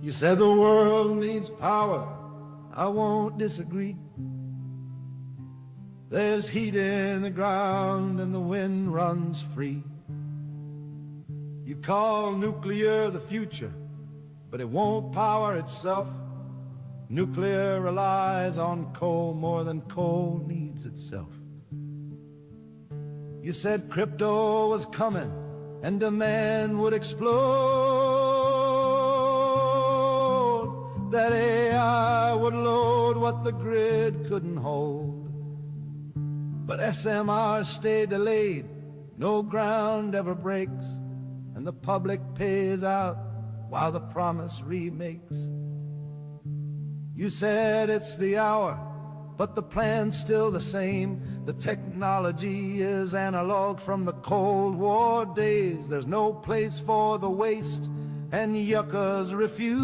You said the world needs power, I won't disagree. There's heat in the ground and the wind runs free. You call nuclear the future, but it won't power itself. Nuclear relies on coal more than coal needs itself. You said crypto was coming and demand would explode, that AI would load what the grid couldn't hold. But SMRs stay delayed, no ground ever breaks, and the public pays out while the promise remakes. You said it's the hour, but the plan's still the same. The technology is analog from the Cold War days. There's no place for the waste, and yuccas refused.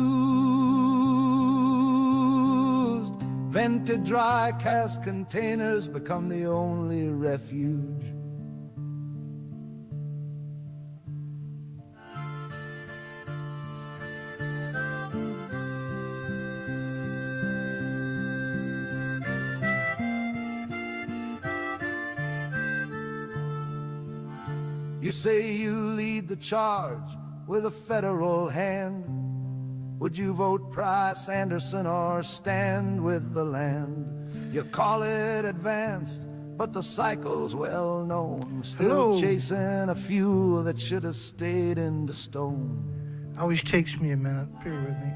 Vented dry cast containers become the only refuge. You say you lead the charge with a federal hand. Would you vote Price Anderson or stand with the land? You call it advanced, but the cycle's well known. Still chasing a fuel that should have stayed in the stone. Always takes me a minute. Bear with me.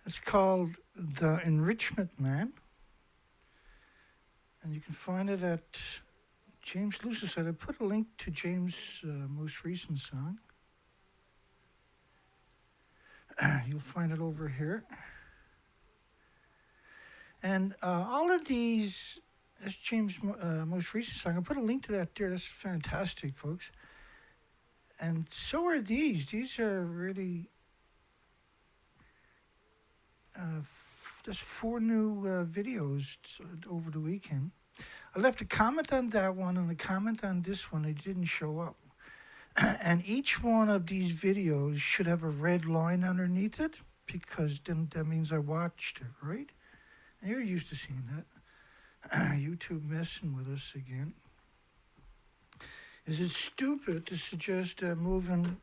It's called The Enrichment Man, and you can find it at James Lewis's site. I put a link to James' most recent song. You'll find it over here. And all of these, that's James' most recent song. I put a link to that there. That's fantastic, folks. And so are these. These are really... there's 4 new videos over the weekend. I left a comment on that one and a comment on this one. It didn't show up. And each one of these videos should have a red line underneath it, because then that means I watched it, right? And you're used to seeing that. YouTube messing with us again. Is it stupid to suggest moving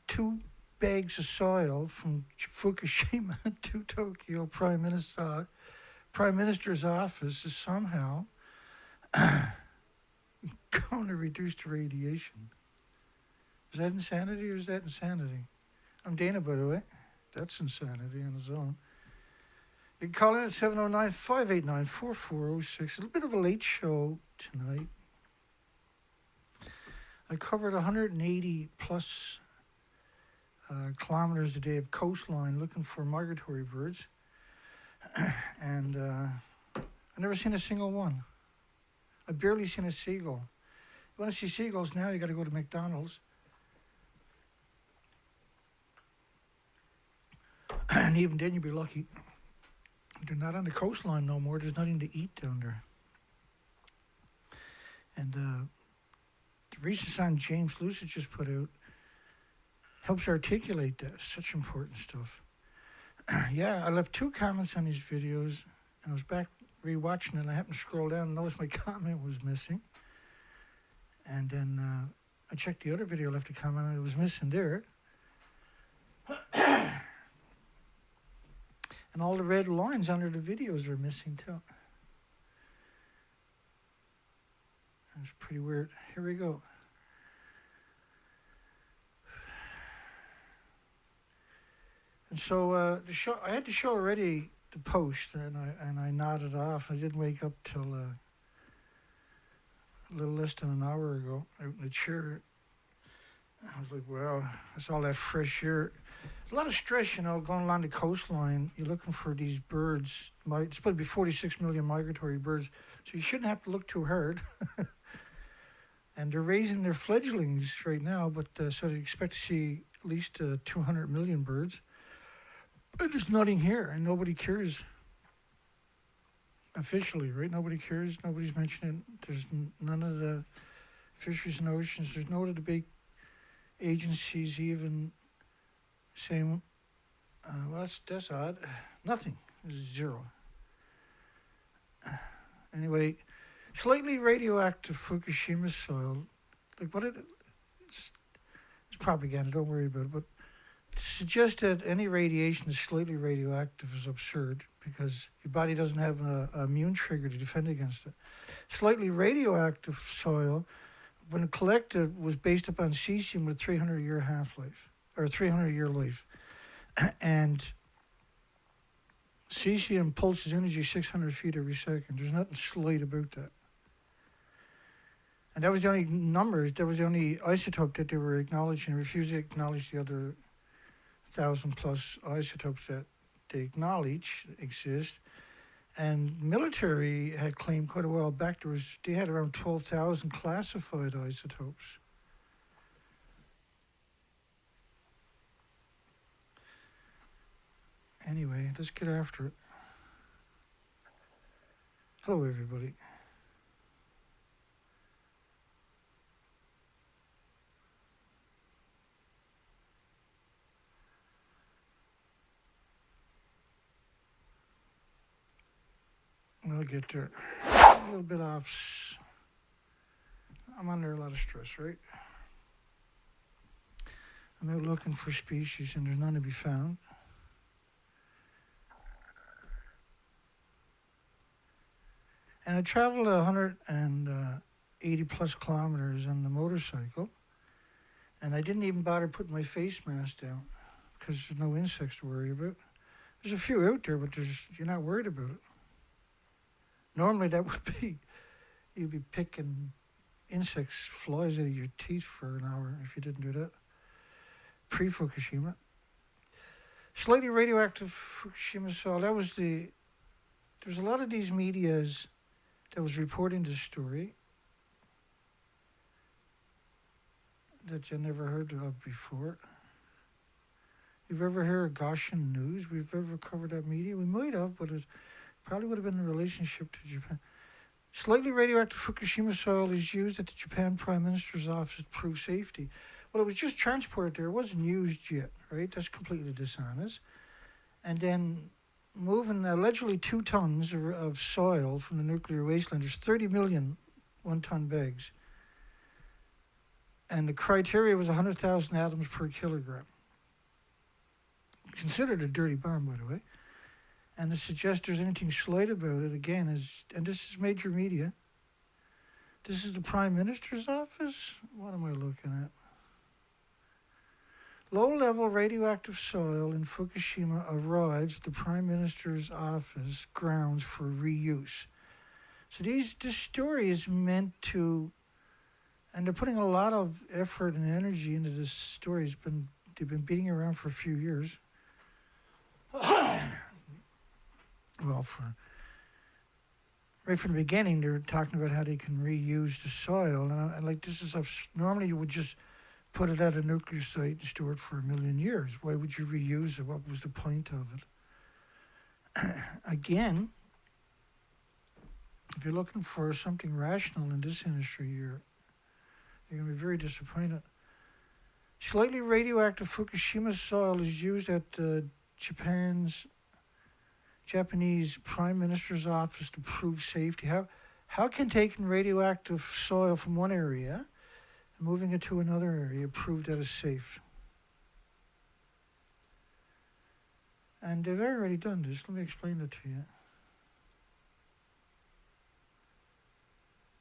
2 bags of soil from Fukushima to Tokyo Prime Minister's office is somehow going to reduce the radiation? Is that insanity or is that insanity? I'm Dana, by the way. That's insanity on its own. You can call in at 709-589-4406. A little bit of a late show tonight. I covered 180 plus kilometers a day of coastline looking for migratory birds, and I've never seen a single one. I've barely seen a seagull. You want to see seagulls now, you got to go to McDonald's. And even then you'd be lucky. They're not on the coastline no more. There's nothing to eat down there. And the recent song James Lewis just put out helps articulate that. Such important stuff. Yeah, I left 2 comments on these videos, and I was back rewatching it, and I happened to scroll down and noticed my comment was missing. And then I checked the other video, left a comment, and it was missing there. And all the red lines under the videos are missing too. That's pretty weird. Here we go. And so the show, I had the show already to post, and I nodded off. I didn't wake up till a little less than an hour ago out in the chair. I was like, wow, that's all that fresh air. A lot of stress, you know, going along the coastline. You're looking for these birds. It's supposed to be 46 million migratory birds, so you shouldn't have to look too hard. And they're raising their fledglings right now, but so they expect to see at least 200 million birds. But there's nothing here, and nobody cares officially, right? Nobody cares. Nobody's mentioning it. There's none of the fisheries and oceans. There's no of the big agencies even saying, well, that's odd. Nothing. There's zero. Anyway, slightly radioactive Fukushima soil. Like what it's propaganda. Don't worry about it. But to suggest that any radiation is slightly radioactive is absurd because your body doesn't have an immune trigger to defend against it. Slightly radioactive soil, when collected, was based upon cesium with 300-year half-life, or 300-year life. And cesium pulses energy 600 feet every second. There's nothing slight about that. And that was the only numbers, that was the only isotope that they were acknowledging, refusing to acknowledge the other 1,000 plus isotopes that they acknowledge exist. And military had claimed quite a while back they had around 12,000 classified isotopes. Anyway, let's get after it. Hello, everybody. I'll get there. A little bit off. I'm under a lot of stress, right? I'm out looking for species and there's none to be found. And I traveled 180 plus kilometers on the motorcycle, and I didn't even bother putting my face mask down because there's no insects to worry about. There's a few out there, but you're not worried about it. Normally that would be, you'd be picking insects, flies out of your teeth for an hour if you didn't do that. Pre-Fukushima. Slightly radioactive Fukushima soil, there's a lot of these medias that was reporting this story that you never heard of before. You've ever heard of Goshen News? We've ever covered that media? We might have, but it probably would have been in relationship to Japan. Slightly radioactive Fukushima soil is used at the Japan Prime Minister's office to prove safety. Well, it was just transported there. It wasn't used yet, right? That's completely dishonest. And then moving allegedly 2 tons of soil from the nuclear wasteland. There's 30 million 1-ton bags. And the criteria was 100,000 atoms per kilogram. Considered a dirty bomb, by the way. And to suggest there's anything slight about it, again, and this is major media. This is the Prime Minister's office? What am I looking at? Low-level radioactive soil in Fukushima arrives at the Prime Minister's office grounds for reuse. So this story is meant to, and they're putting a lot of effort and energy into this story. They've been beating around for a few years. Well, right from the beginning, they're talking about how they can reuse the soil. And like this is normally you would just put it at a nuclear site and store it for 1 million years. Why would you reuse it? What was the point of it? Again, if you're looking for something rational in this industry, you're going to be very disappointed. Slightly radioactive Fukushima soil is used at Japanese Prime Minister's office to prove safety. How can taking radioactive soil from one area and moving it to another area prove that it's safe? And they've already done this. Let me explain it to you.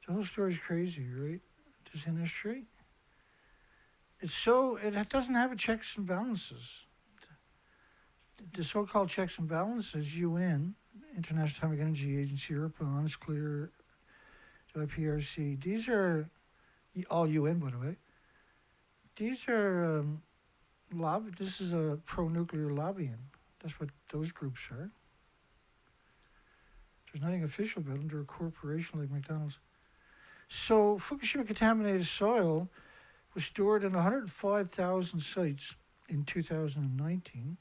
The whole story's crazy, right? This industry. It doesn't have a checks and balances. The so-called checks and balances, UN, International Atomic Energy Agency, ERPA, Clear, IPRC, these are all UN, by the way. These are this is a pro-nuclear lobbying. That's what those groups are. There's nothing official about them. They're a corporation like McDonald's. So Fukushima contaminated soil was stored in 105,000 sites in 2019.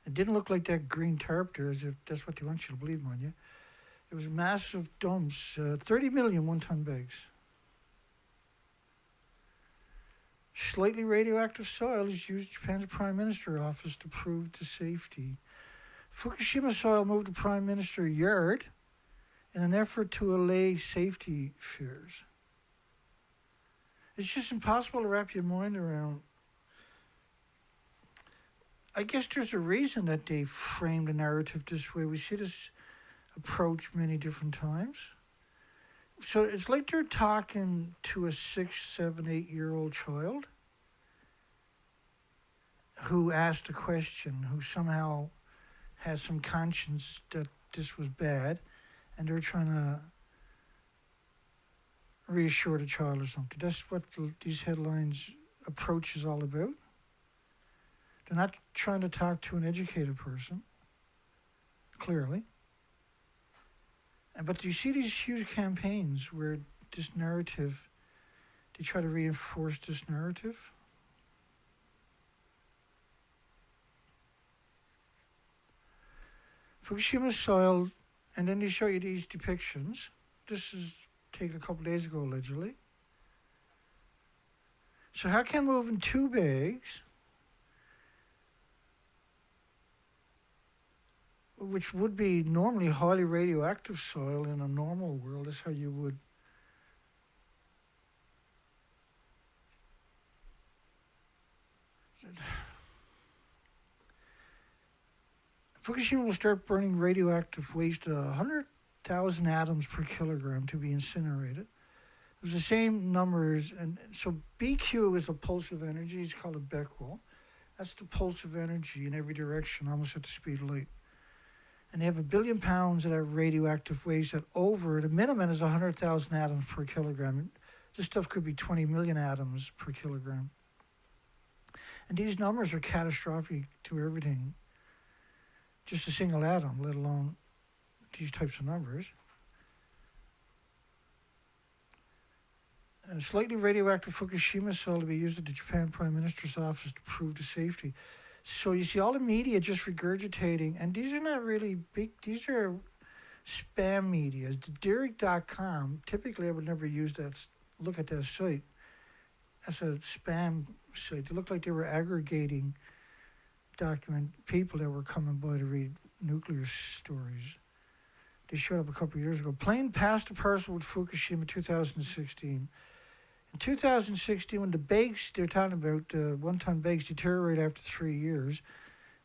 It didn't look like that green tarp there, as if that's what they want you to believe, mind you. It was massive dumps, 30 million one-ton bags. Slightly radioactive soil is used in Japan's Prime Minister's office to prove the safety. Fukushima soil moved to Prime Minister's yard in an effort to allay safety fears. It's just impossible to wrap your mind around. I guess there's a reason that they framed the narrative this way. We see this approach many different times. So it's like they're talking to a 6, 7, 8-year-old child who asked a question, who somehow has some conscience that this was bad, and they're trying to reassure the child or something. That's what these headlines approach is all about. They're not trying to talk to an educated person, clearly. But you see these huge campaigns where this narrative, they try to reinforce this narrative. Fukushima soil, and then they show you these depictions. This is taken a couple days ago, allegedly. So how can moving 2 bags, which would be normally highly radioactive soil in a normal world, that's how you would Fukushima will start burning radioactive waste 100,000 atoms per kilogram to be incinerated. It was the same numbers, and so BQ is a pulse of energy. It's called a Becquerel. That's the pulse of energy in every direction, almost at the speed of light. And they have 1 billion pounds of that radioactive waste that over, the minimum is 100,000 atoms per kilogram. This stuff could be 20 million atoms per kilogram. And these numbers are catastrophic to everything. Just a single atom, let alone these types of numbers. And slightly radioactive Fukushima soil to be used at the Japan Prime Minister's office to prove the safety. So you see all the media just regurgitating, and these are not really big, these are spam media. The Derek.com, typically I would never use that, look at that site. That's a spam site. They look like they were aggregating people that were coming by to read nuclear stories. They showed up a couple of years ago. Plane passed a parcel with Fukushima 2016. In 2016, when the bags, they're talking about 1-ton bags deteriorate after 3 years,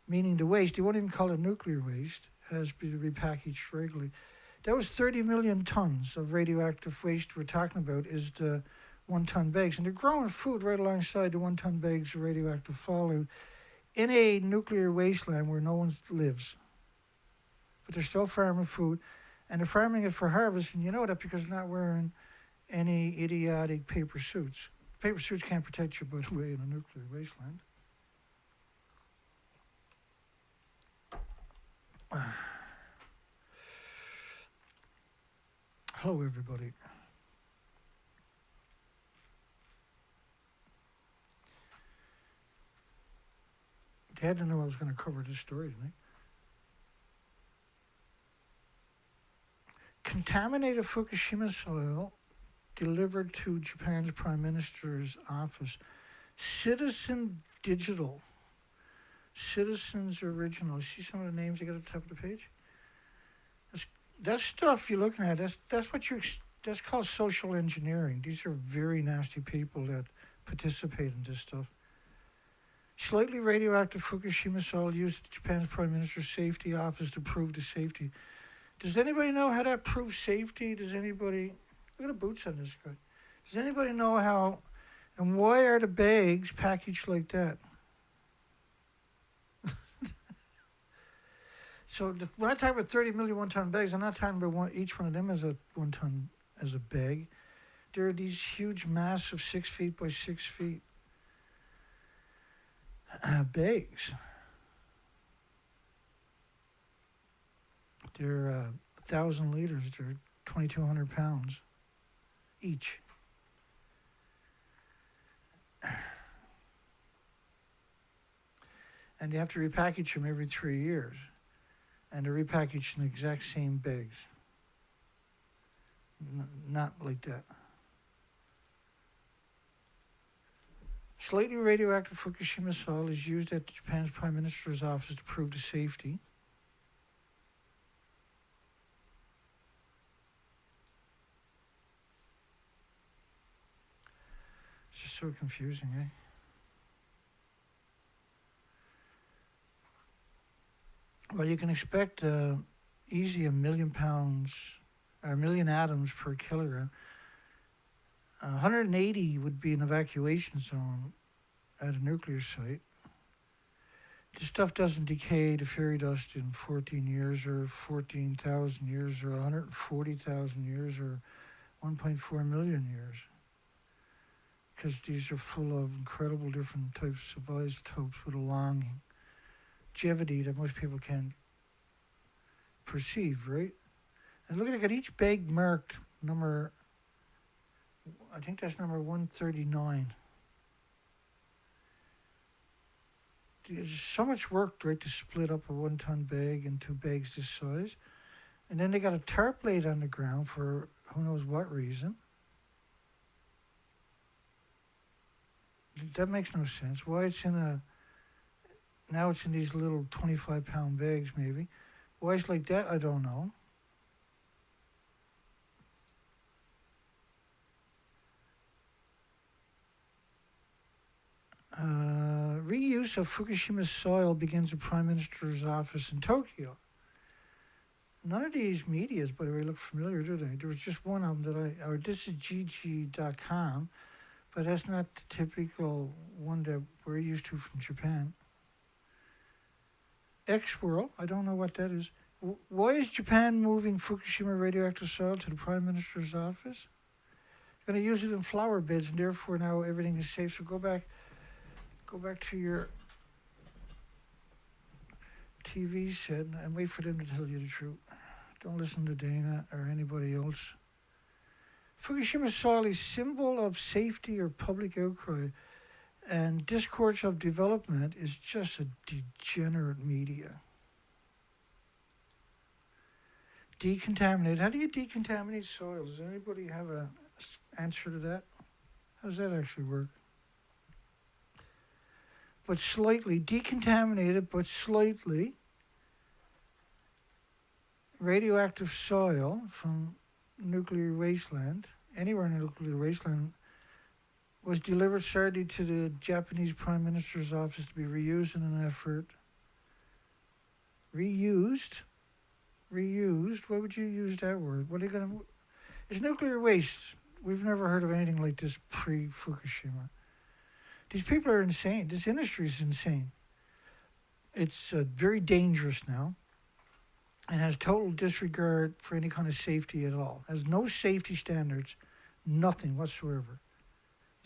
meaning the waste, they won't even call it nuclear waste, it has to be repackaged regularly. That was 30 million tons of radioactive waste we're talking about is the 1-ton bags. And they're growing food right alongside the 1-ton bags of radioactive fallout in a nuclear wasteland where no one lives. But they're still farming food, and they're farming it for harvest, and you know that because they're not wearing any idiotic paper suits. Paper suits can't protect you, by the way, in a nuclear wasteland. Hello, everybody. They had to know I was going to cover this story tonight. Contaminated Fukushima soil delivered to Japan's Prime Minister's office. Citizen Digital. Citizens Original. See some of the names they got at the top of the page? That stuff you're looking at, that's called social engineering. These are very nasty people that participate in this stuff. Slightly radioactive Fukushima soil used at Japan's Prime Minister's safety office to prove the safety. Does anybody know how that proves safety? Does anybody... Look at the boots on this guy. Does anybody know how... And why are the bags packaged like that? So when I talk about 30 million 1-ton bags, I'm not talking about each one of them as a 1-ton, as a bag. There are these huge, massive 6 feet by 6 feet bags. They're 1,000 liters. They're 2,200 pounds each. And you have to repackage them every 3 years. And they're repackaged in the exact same bags. Not like that. Slightly radioactive Fukushima soil is used at Japan's Prime Minister's office to prove the safety. It's just so confusing, eh? Well, you can expect easy 1 million pounds, or 1 million atoms per kilogram. 180 would be an evacuation zone at a nuclear site. This stuff doesn't decay to fairy dust in 14 years or 14,000 years or 140,000 years or 1.4 million years. Because these are full of incredible different types of isotopes with a long longevity that most people can't perceive, right? And look at it, got each bag marked number, I think that's number 139. There's so much work, right, to split up a 1 ton bag into bags this size. And then they got a tarp laid on the ground for who knows what reason. That makes no sense. Why it's in a, now it's in these little 25-pound bags maybe. Why it's like that, I don't know. Reuse of Fukushima soil begins at Prime Minister's office in Tokyo. None of these medias, by the way, look familiar, do they? There was just one of them that this is gg.com, but that's not the typical one that we're used to from Japan. X-World, I don't know what that is. Why is Japan moving Fukushima radioactive soil to the Prime Minister's office? They're going to use it in flower beds, and therefore now everything is safe. So go back to your TV set and wait for them to tell you the truth. Don't listen to Dana or anybody else. Fukushima soil is symbol of safety or public outcry, and discourse of development is just a degenerate media. Decontaminate. How do you decontaminate soil? Does anybody have an answer to that? How does that actually work? But slightly decontaminated, but slightly radioactive soil from nuclear wasteland, anywhere in a nuclear wasteland, was delivered Saturday to the Japanese Prime Minister's office to be reused in an effort. Reused? Why would you use that word? What are you going to... It's nuclear waste. We've never heard of anything like this pre-Fukushima. These people are insane. This industry is insane. It's very dangerous now and has total disregard for any kind of safety at all. Has no safety standards, nothing whatsoever.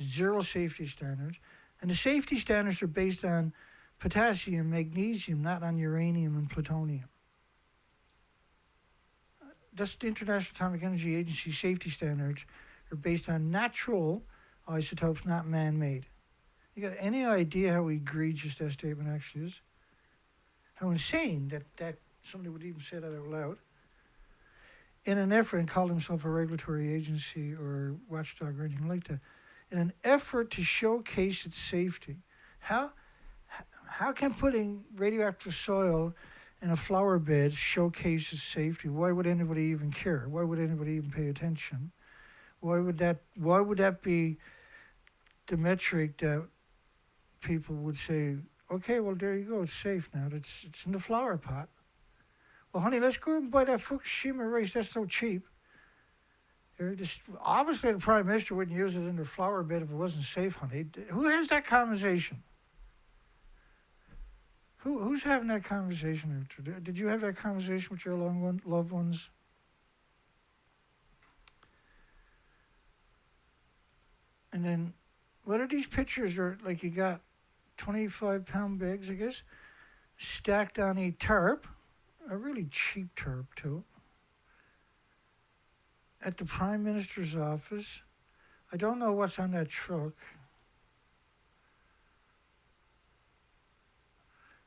Zero safety standards. And the safety standards are based on potassium, magnesium, not on uranium and plutonium. That's the International Atomic Energy Agency safety standards are based on natural isotopes, not man-made. You got any idea how egregious that statement actually is? How insane that somebody would even say that out loud. In an effort, and call himself a regulatory agency or watchdog or anything like that, in an effort to showcase its safety. How can putting radioactive soil in a flower bed showcase its safety? Why would anybody even care? Why would anybody even pay attention? Why would that be the metric that people would say, okay, well, there you go, it's safe now. It's in the flower pot. Well, honey, let's go and buy that Fukushima rice. That's so cheap. Obviously, the Prime Minister wouldn't use it in the flower bed if it wasn't safe, honey. Who has that conversation? Who's having that conversation? Did you have that conversation with your loved ones? And then, what are these pictures? Are like you got 25-pound bags, I guess, stacked on a tarp, a really cheap tarp too. at the Prime Minister's office. I don't know what's on that truck.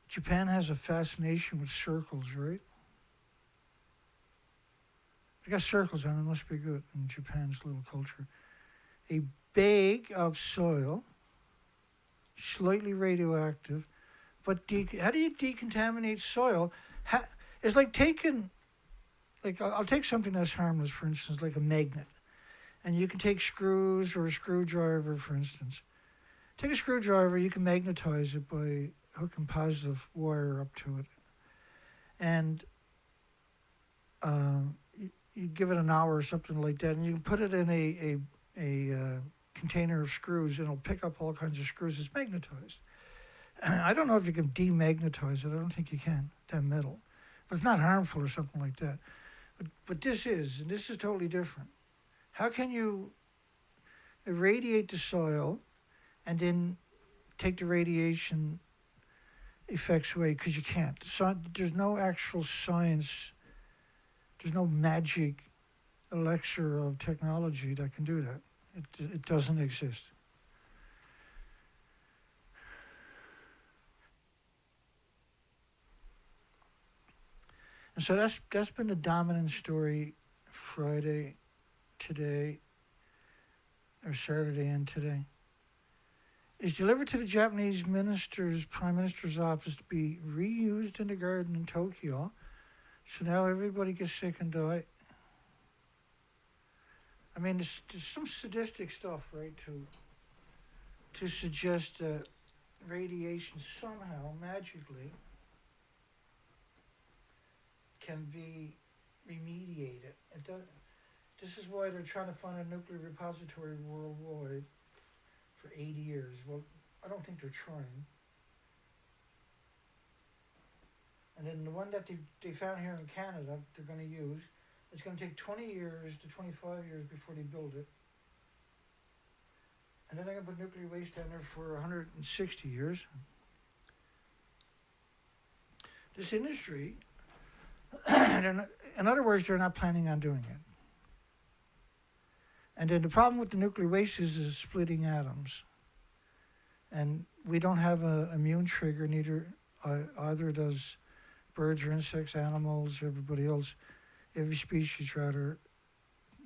Japan has a fascination with circles, right? They got circles on it, must be good in Japan's little culture. A bag of soil, slightly radioactive, but how do you decontaminate soil? It's like taking, like I'll take something that's harmless, for instance, like a magnet. And you can take screws or a screwdriver, for instance. Take a screwdriver, you can magnetize it by hooking positive wire up to it. And you give it an hour or something like that, and you can put it in a container of screws, and it'll pick up all kinds of screws. It's magnetized. I don't know if you can demagnetize it. I don't think you can, that metal. But it's not harmful or something like that. But this is, and this is totally different. How can you irradiate the soil and then take the radiation effects away? Because you can't. So there's no actual science, there's no magic elixir of technology that can do that. It doesn't exist. And so that's been the dominant story Friday, today, or Saturday and today. Is delivered to the Japanese Prime Minister's office to be reused in the garden in Tokyo. So now everybody gets sick and die. I mean, there's some sadistic stuff, right, to suggest that radiation somehow, magically, can be remediated. This is why they're trying to find a nuclear repository worldwide for 80 years. Well, I don't think they're trying. And then the one that they found here in Canada, they're going to use, it's going to take 20 years to 25 years before they build it. And then they're going to put nuclear waste down there for 160 years. This industry, in other words, they're not planning on doing it. And then the problem with the nuclear waste is splitting atoms. And we don't have an immune trigger, either does birds or insects, animals, everybody else, every species rather.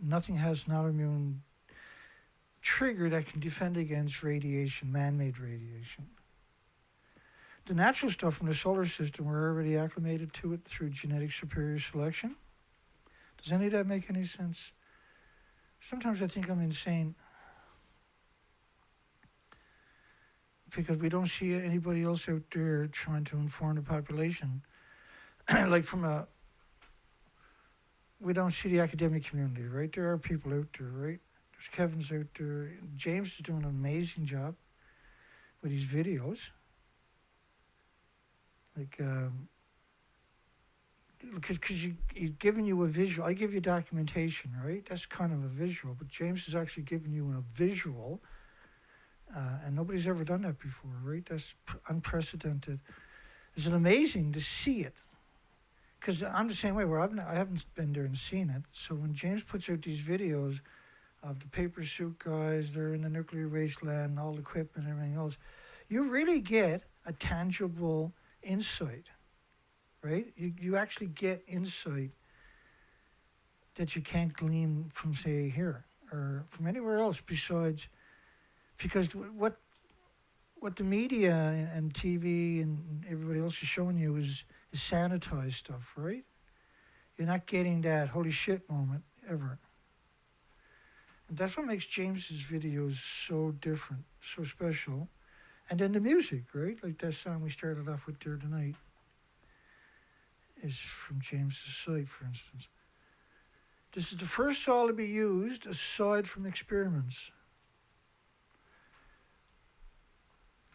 Nothing has an autoimmune trigger that can defend against radiation, man-made radiation. The natural stuff from the solar system, we're already acclimated to it through genetic superior selection. Does any of that make any sense? Sometimes I think I'm insane because we don't see anybody else out there trying to inform the population. Like we don't see the academic community, right? There are people out there, right? There's Kevin's out there. James is doing an amazing job with these videos. Like, because he's giving you a visual. I give you documentation, right? That's kind of a visual, but James is actually giving you a visual, and nobody's ever done that before, right? That's unprecedented. It's amazing to see it, because I'm the same way. Where I haven't been there and seen it. So when James puts out these videos of the paper suit guys, they're in the nuclear wasteland, all the equipment and everything else, you really get a tangible insight. Right? You actually get insight that you can't glean from, say, here or from anywhere else besides, because what the media and TV and everybody else is showing you is sanitized stuff, right? You're not getting that holy shit moment ever. And that's what makes James's videos so different, so special. And then the music, right? Like that song we started off with there tonight is from James's site, for instance. This is the first soil to be used aside from experiments.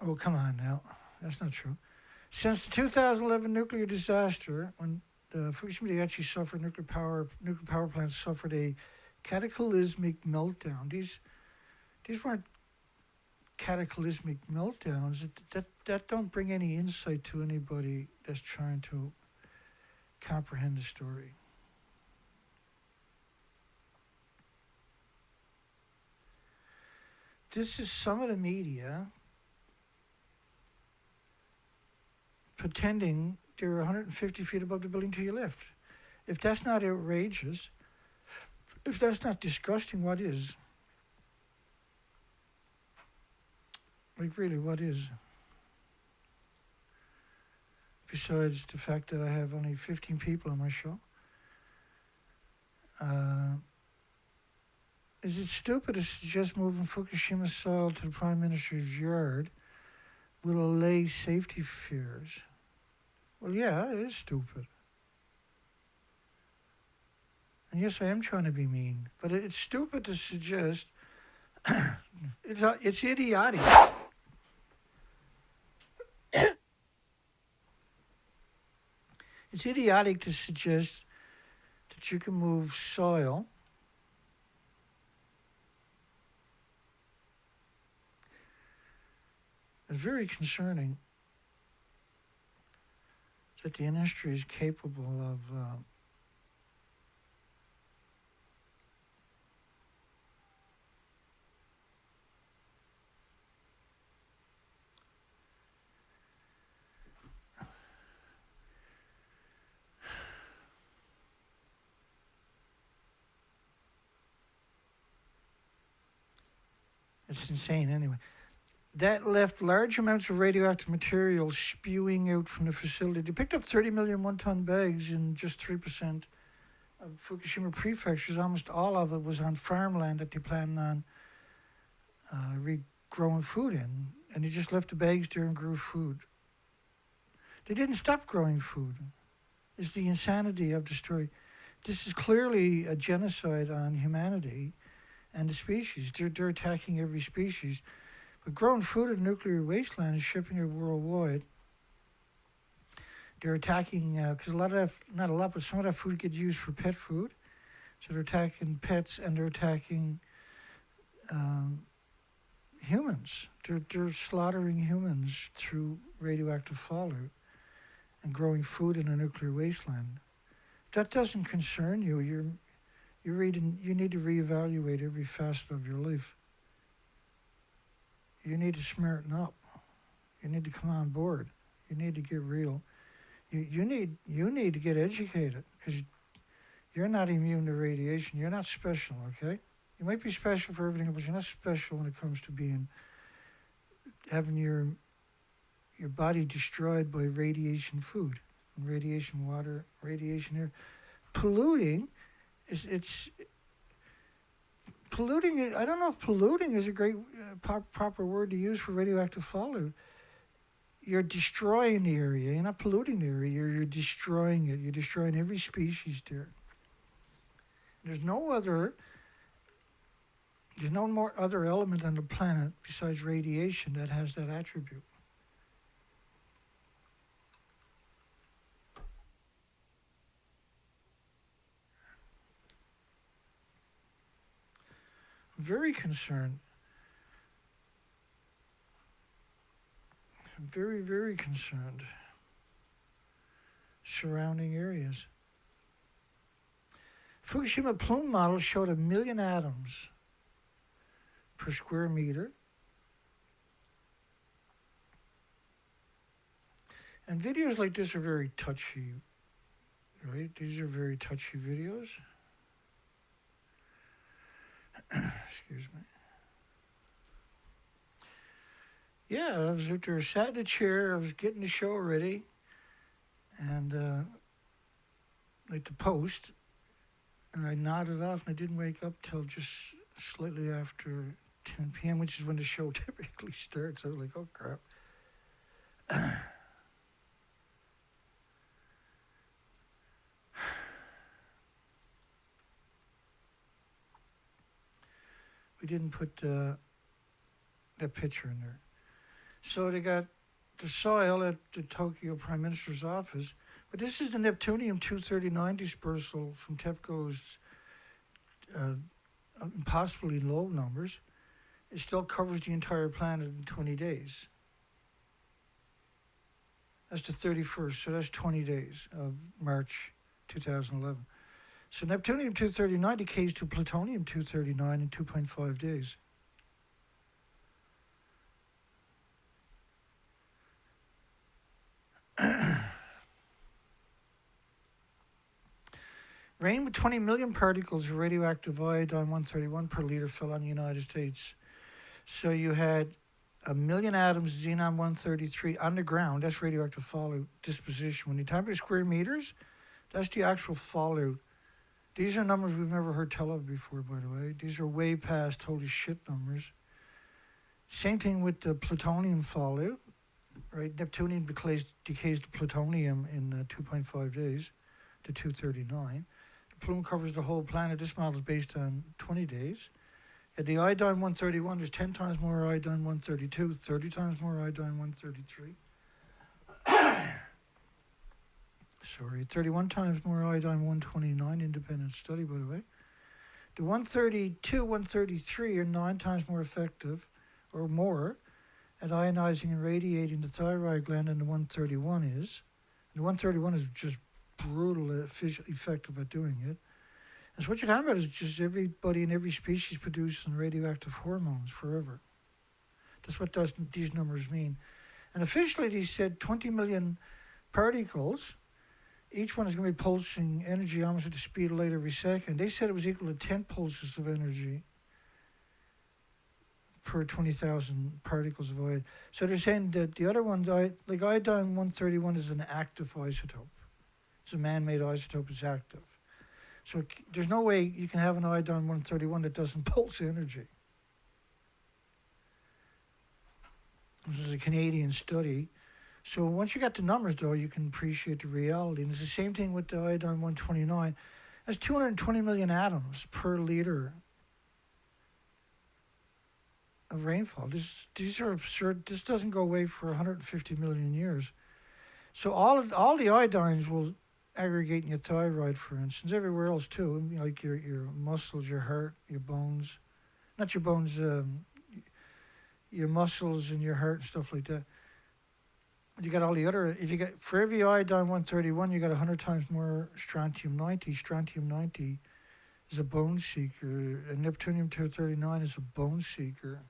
Oh, come on now. That's not true. Since the 2011 nuclear disaster, when the Fukushima Daiichi suffered nuclear power plants suffered a cataclysmic meltdown. These weren't cataclysmic meltdowns. That don't bring any insight to anybody that's trying to comprehend the story. This is some of the media pretending they're 150 feet above the building to your left. If that's not outrageous, if that's not disgusting, what is? Like, really, what is? Besides the fact that I have only 15 people on my show. Is it stupid to suggest moving Fukushima soil to the Prime Minister's yard will allay safety fears? Well, yeah, it is stupid. And yes, I am trying to be mean, but it's stupid to suggest. It's idiotic. It's idiotic to suggest that you can move soil It's very concerning that the industry is capable of it's insane anyway. That left large amounts of radioactive material spewing out from the facility. They picked up 30 million one-ton bags in just 3% of Fukushima prefectures. Almost all of it was on farmland that they planned on regrowing food in. And they just left the bags there and grew food. They didn't stop growing food. It's the insanity of the story. This is clearly a genocide on humanity and the species. They're attacking every species. But growing food in a nuclear wasteland and shipping it worldwide, they're attacking, because not a lot, but some of that food gets used for pet food. So they're attacking pets and they're attacking humans. They're slaughtering humans through radioactive fallout and growing food in a nuclear wasteland. If that doesn't concern you, you need to reevaluate every facet of your life. You need to smarten up. You need to come on board. You need to get real. You need to get educated, because you're not immune to radiation. You're not special, okay? You might be special for everything, but you're not special when it comes to having your body destroyed by radiation food, radiation water, radiation air. Polluting polluting, I don't know if polluting is a great proper word to use for radioactive fallout. You're destroying the area. You're not polluting the area. You're destroying it. You're destroying every species there. There's no more other element on the planet besides radiation that has that attribute. Very concerned. Very, very concerned. Surrounding areas. Fukushima plume model showed 1 million atoms per square meter. And videos like this are very touchy, right? These are very touchy videos. Excuse me. Yeah, I was out there, sat in a chair, I was getting the show ready, and like the post, and I nodded off, and I didn't wake up till just slightly after 10 p.m., which is when the show typically starts. I was like, oh, crap. We didn't put that picture in there. So they got the soil at the Tokyo Prime Minister's office, but this is the Neptunium-239 dispersal from TEPCO's impossibly low numbers. It still covers the entire planet in 20 days. That's the 31st, so that's 20 days of March 2011. So Neptunium-239 decays to plutonium-239 in 2.5 days. Rain with 20 million particles of radioactive iodine-131 per liter fell on the United States. So you had a million atoms of xenon-133 on the ground. That's radioactive fallout disposition. When you type in square meters, that's the actual fallout. These are numbers we've never heard tell of before, by the way. These are way past holy shit numbers. Same thing with the plutonium fallout, right? Neptunium decays to plutonium in 2.5 days to 239. The plume covers the whole planet. This model is based on 20 days. At the iodine-131, there's 10 times more iodine-132, 30 times more iodine-133. Sorry, 31 times more iodine-129, independent study, by the way. The 132, 133 are 9 times more effective, or more, at ionizing and radiating the thyroid gland than the 131 is. And the 131 is just brutal effective at doing it. And so what you're talking about is just everybody in every species producing radioactive hormones forever. That's what these numbers mean. And officially they said 20 million particles. Each one is going to be pulsing energy almost at the speed of light every second. They said it was equal to 10 pulses of energy per 20,000 particles of iodine. So they're saying that the other ones, like iodine-131 is an active isotope. It's a man-made isotope, it's active. So there's no way you can have an iodine-131 that doesn't pulse energy. This is a Canadian study. So once you got the numbers, though, you can appreciate the reality. And it's the same thing with the iodine-129. That's 220 million atoms per liter of rainfall. These are absurd. This doesn't go away for 150 million years. So all the iodines will aggregate in your thyroid, for instance, everywhere else too, like your muscles, your heart, your bones, not your bones, your muscles and your heart and stuff like that. You got all the other. If you get for every iodine-131, you got 100 times more strontium-90. Strontium-90 is a bone seeker, and neptunium-239 is a bone seeker.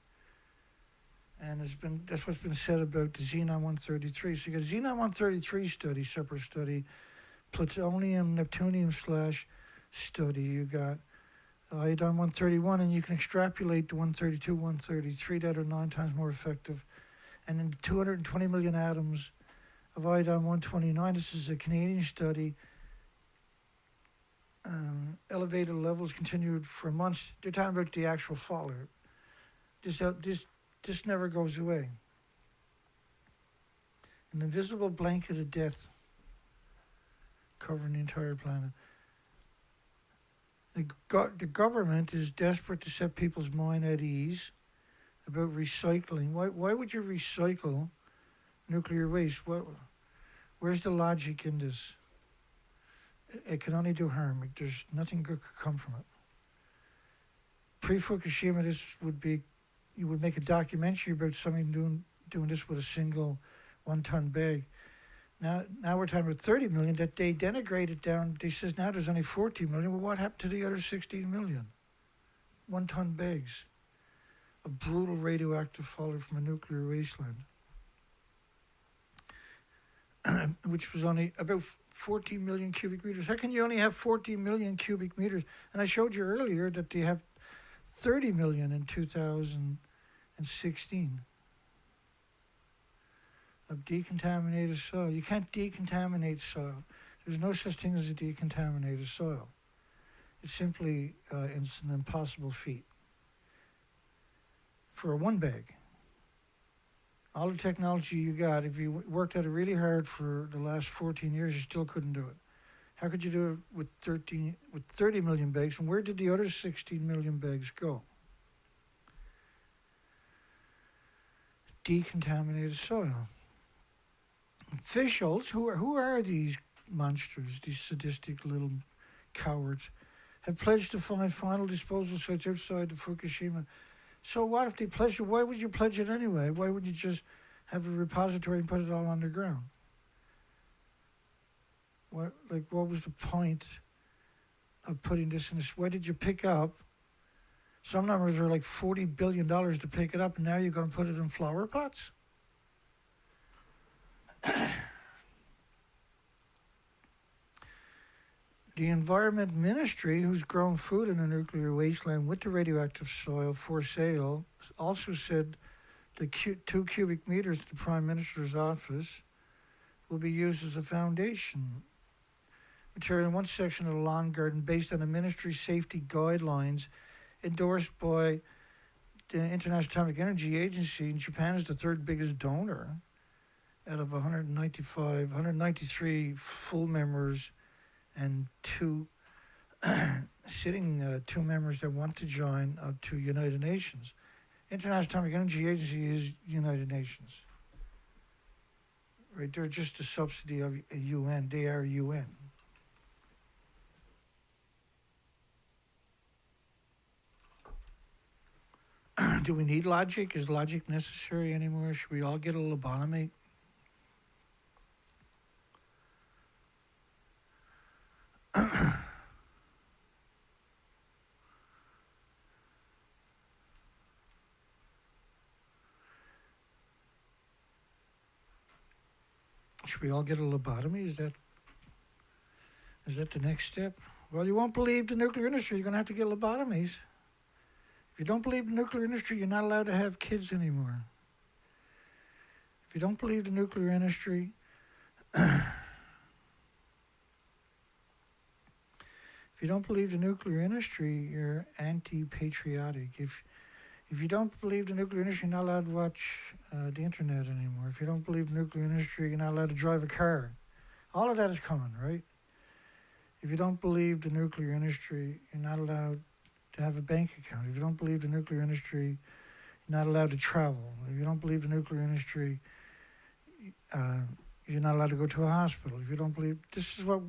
And that's what's been said about the xenon-133. So you got xenon-133 study, separate study. Plutonium, Neptunium / study. You got iodine-131, and you can extrapolate the 132, 133 that are 9 times more effective. And then 220 million atoms of iodine-129. This is a Canadian study. Elevated levels continued for months. They're talking about the actual fallout. This never goes away. An invisible blanket of death covering the entire planet. The government is desperate to set people's mind at ease about recycling. Why would you recycle nuclear waste? Where's the logic in this? It can only do harm. There's nothing good could come from it. Pre-Fukushima, you would make a documentary about somebody doing this with a single 1-ton bag. Now we're talking about 30 million that they denigrated down. They says now there's only 40 million. Well, what happened to the other 16 million? 1-ton bags of brutal radioactive fallout from a nuclear wasteland, which was only about 14 million cubic meters. How can you only have 14 million cubic meters? And I showed you earlier that they have 30 million in 2016 of decontaminated soil. You can't decontaminate soil. There's no such thing as a decontaminated soil. It's simply it's an impossible feat. For a one bag, all the technology you got, if you worked at it really hard for the last 14 years, you still couldn't do it. How could you do it with 30 million bags? And where did the other 16 million bags go? Decontaminated soil. Officials, who are these monsters, these sadistic little cowards, have pledged to find final disposal sites outside the Fukushima. So what if they pledged it? Why would you pledge it anyway? Why wouldn't you just have a repository and put it all underground? What was the point of putting this in this? Why did you pick up? Some numbers are like $40 billion to pick it up, and now you're going to put it in flower pots? The Environment Ministry, who's grown food in a nuclear wasteland with the radioactive soil for sale, also said the 2 cubic meters at the Prime Minister's office will be used as a foundation material in one section of the lawn garden based on the ministry's safety guidelines endorsed by the International Atomic Energy Agency. And Japan is the third biggest donor out of 193 full members and 2 sitting 2 members that want to join up to United Nations. International Atomic Energy Agency is United Nations. Right, they're just a subsidy of UN. They are UN. Do we need logic? Is logic necessary anymore? Should we all get a lobotomy? Should we all get a lobotomy? Is that the next step? Well, you won't believe the nuclear industry. You're going to have to get lobotomies. If you don't believe the nuclear industry, you're not allowed to have kids anymore. If you don't believe the nuclear industry, if you don't believe the nuclear industry, you're anti-patriotic. If you don't believe the nuclear industry, you're not allowed to watch the internet anymore. If you don't believe the nuclear industry, you're not allowed to drive a car. All of that is coming, right? If you don't believe the nuclear industry, you're not allowed to have a bank account. If you don't believe the nuclear industry, you're not allowed to travel. If you don't believe the nuclear industry, you're not allowed to go to a hospital. If you don't believe, this is where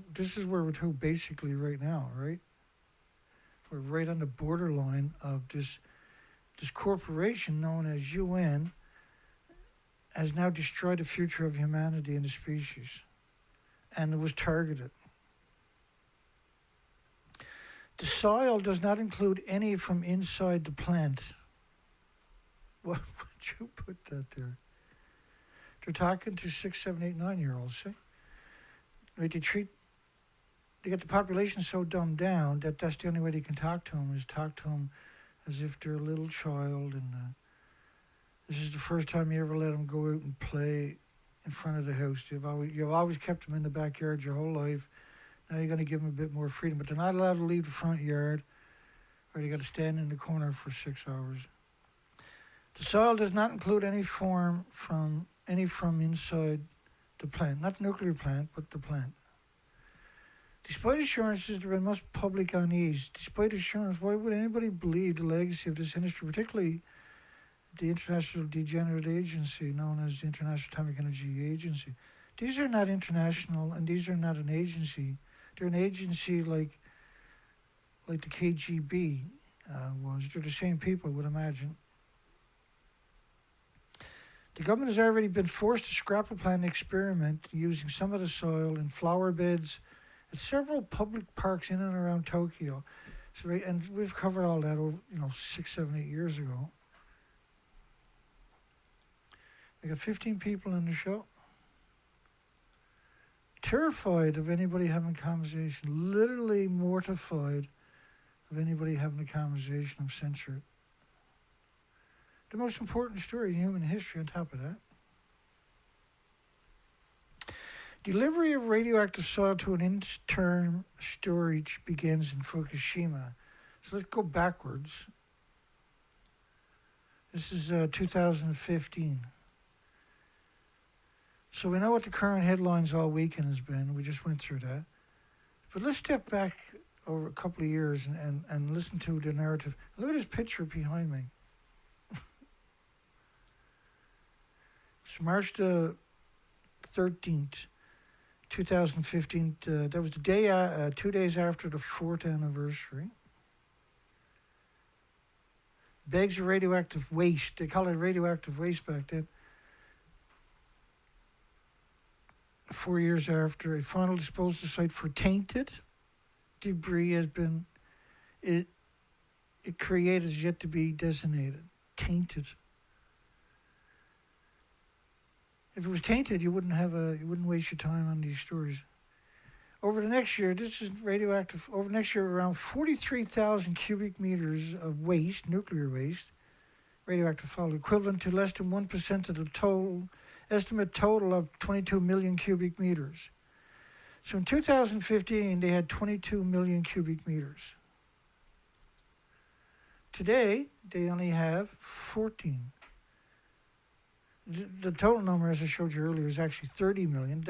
we're to basically right now, right? We're right on the borderline of this corporation known as UN has now destroyed the future of humanity and the species, and it was targeted. The soil does not include any from inside the plant. What would you put that there? They're talking to 6, 7, 8, 9-year-olds, see? Right, they get the population so dumbed down that that's the only way they can talk to them, is talk to them as if they're a little child, and this is the first time you ever let them go out and play in front of the house. You've always kept them in the backyard your whole life. Now you're going to give them a bit more freedom, but they're not allowed to leave the front yard, or they got to stand in the corner for 6 hours. The soil does not include any from inside the plant, not the nuclear plant, but the plant. Despite assurances there have been much public unease, despite assurance, why would anybody believe the legacy of this industry, particularly the International Degenerate Agency known as the International Atomic Energy Agency? These are not international, and these are not an agency. They're an agency like the KGB was. They're the same people, I would imagine. The government has already been forced to scrap a planned experiment using some of the soil in flower beds at several public parks in and around Tokyo. So, and we've covered all that over 6, 7, 8 years ago. We got 15 people in the show. Terrified of anybody having a conversation, literally mortified of anybody having a conversation of censored. The most important story in human history on top of that. Delivery of radioactive soil to an in-term storage begins in Fukushima. So let's go backwards. This is 2015. So we know what the current headlines all weekend has been. We just went through that. But let's step back over a couple of years and listen to the narrative. Look at this picture behind me. It's March the 13th, 2015. That was the day, 2 days after the 4th anniversary. Bags of radioactive waste. They called it radioactive waste back then. 4 years after a final disposal site for tainted debris has been, it created is yet to be designated. Tainted. If it was tainted, you wouldn't waste your time on these stories. Over the next year, this is radioactive. Over the next year, around 43,000 cubic meters of waste, nuclear waste, radioactive fallout, equivalent to less than 1% of the total estimate total of 22 million cubic meters. So in 2015, they had 22 million cubic meters. Today, they only have 14. The total number, as I showed you earlier, is actually 30 million.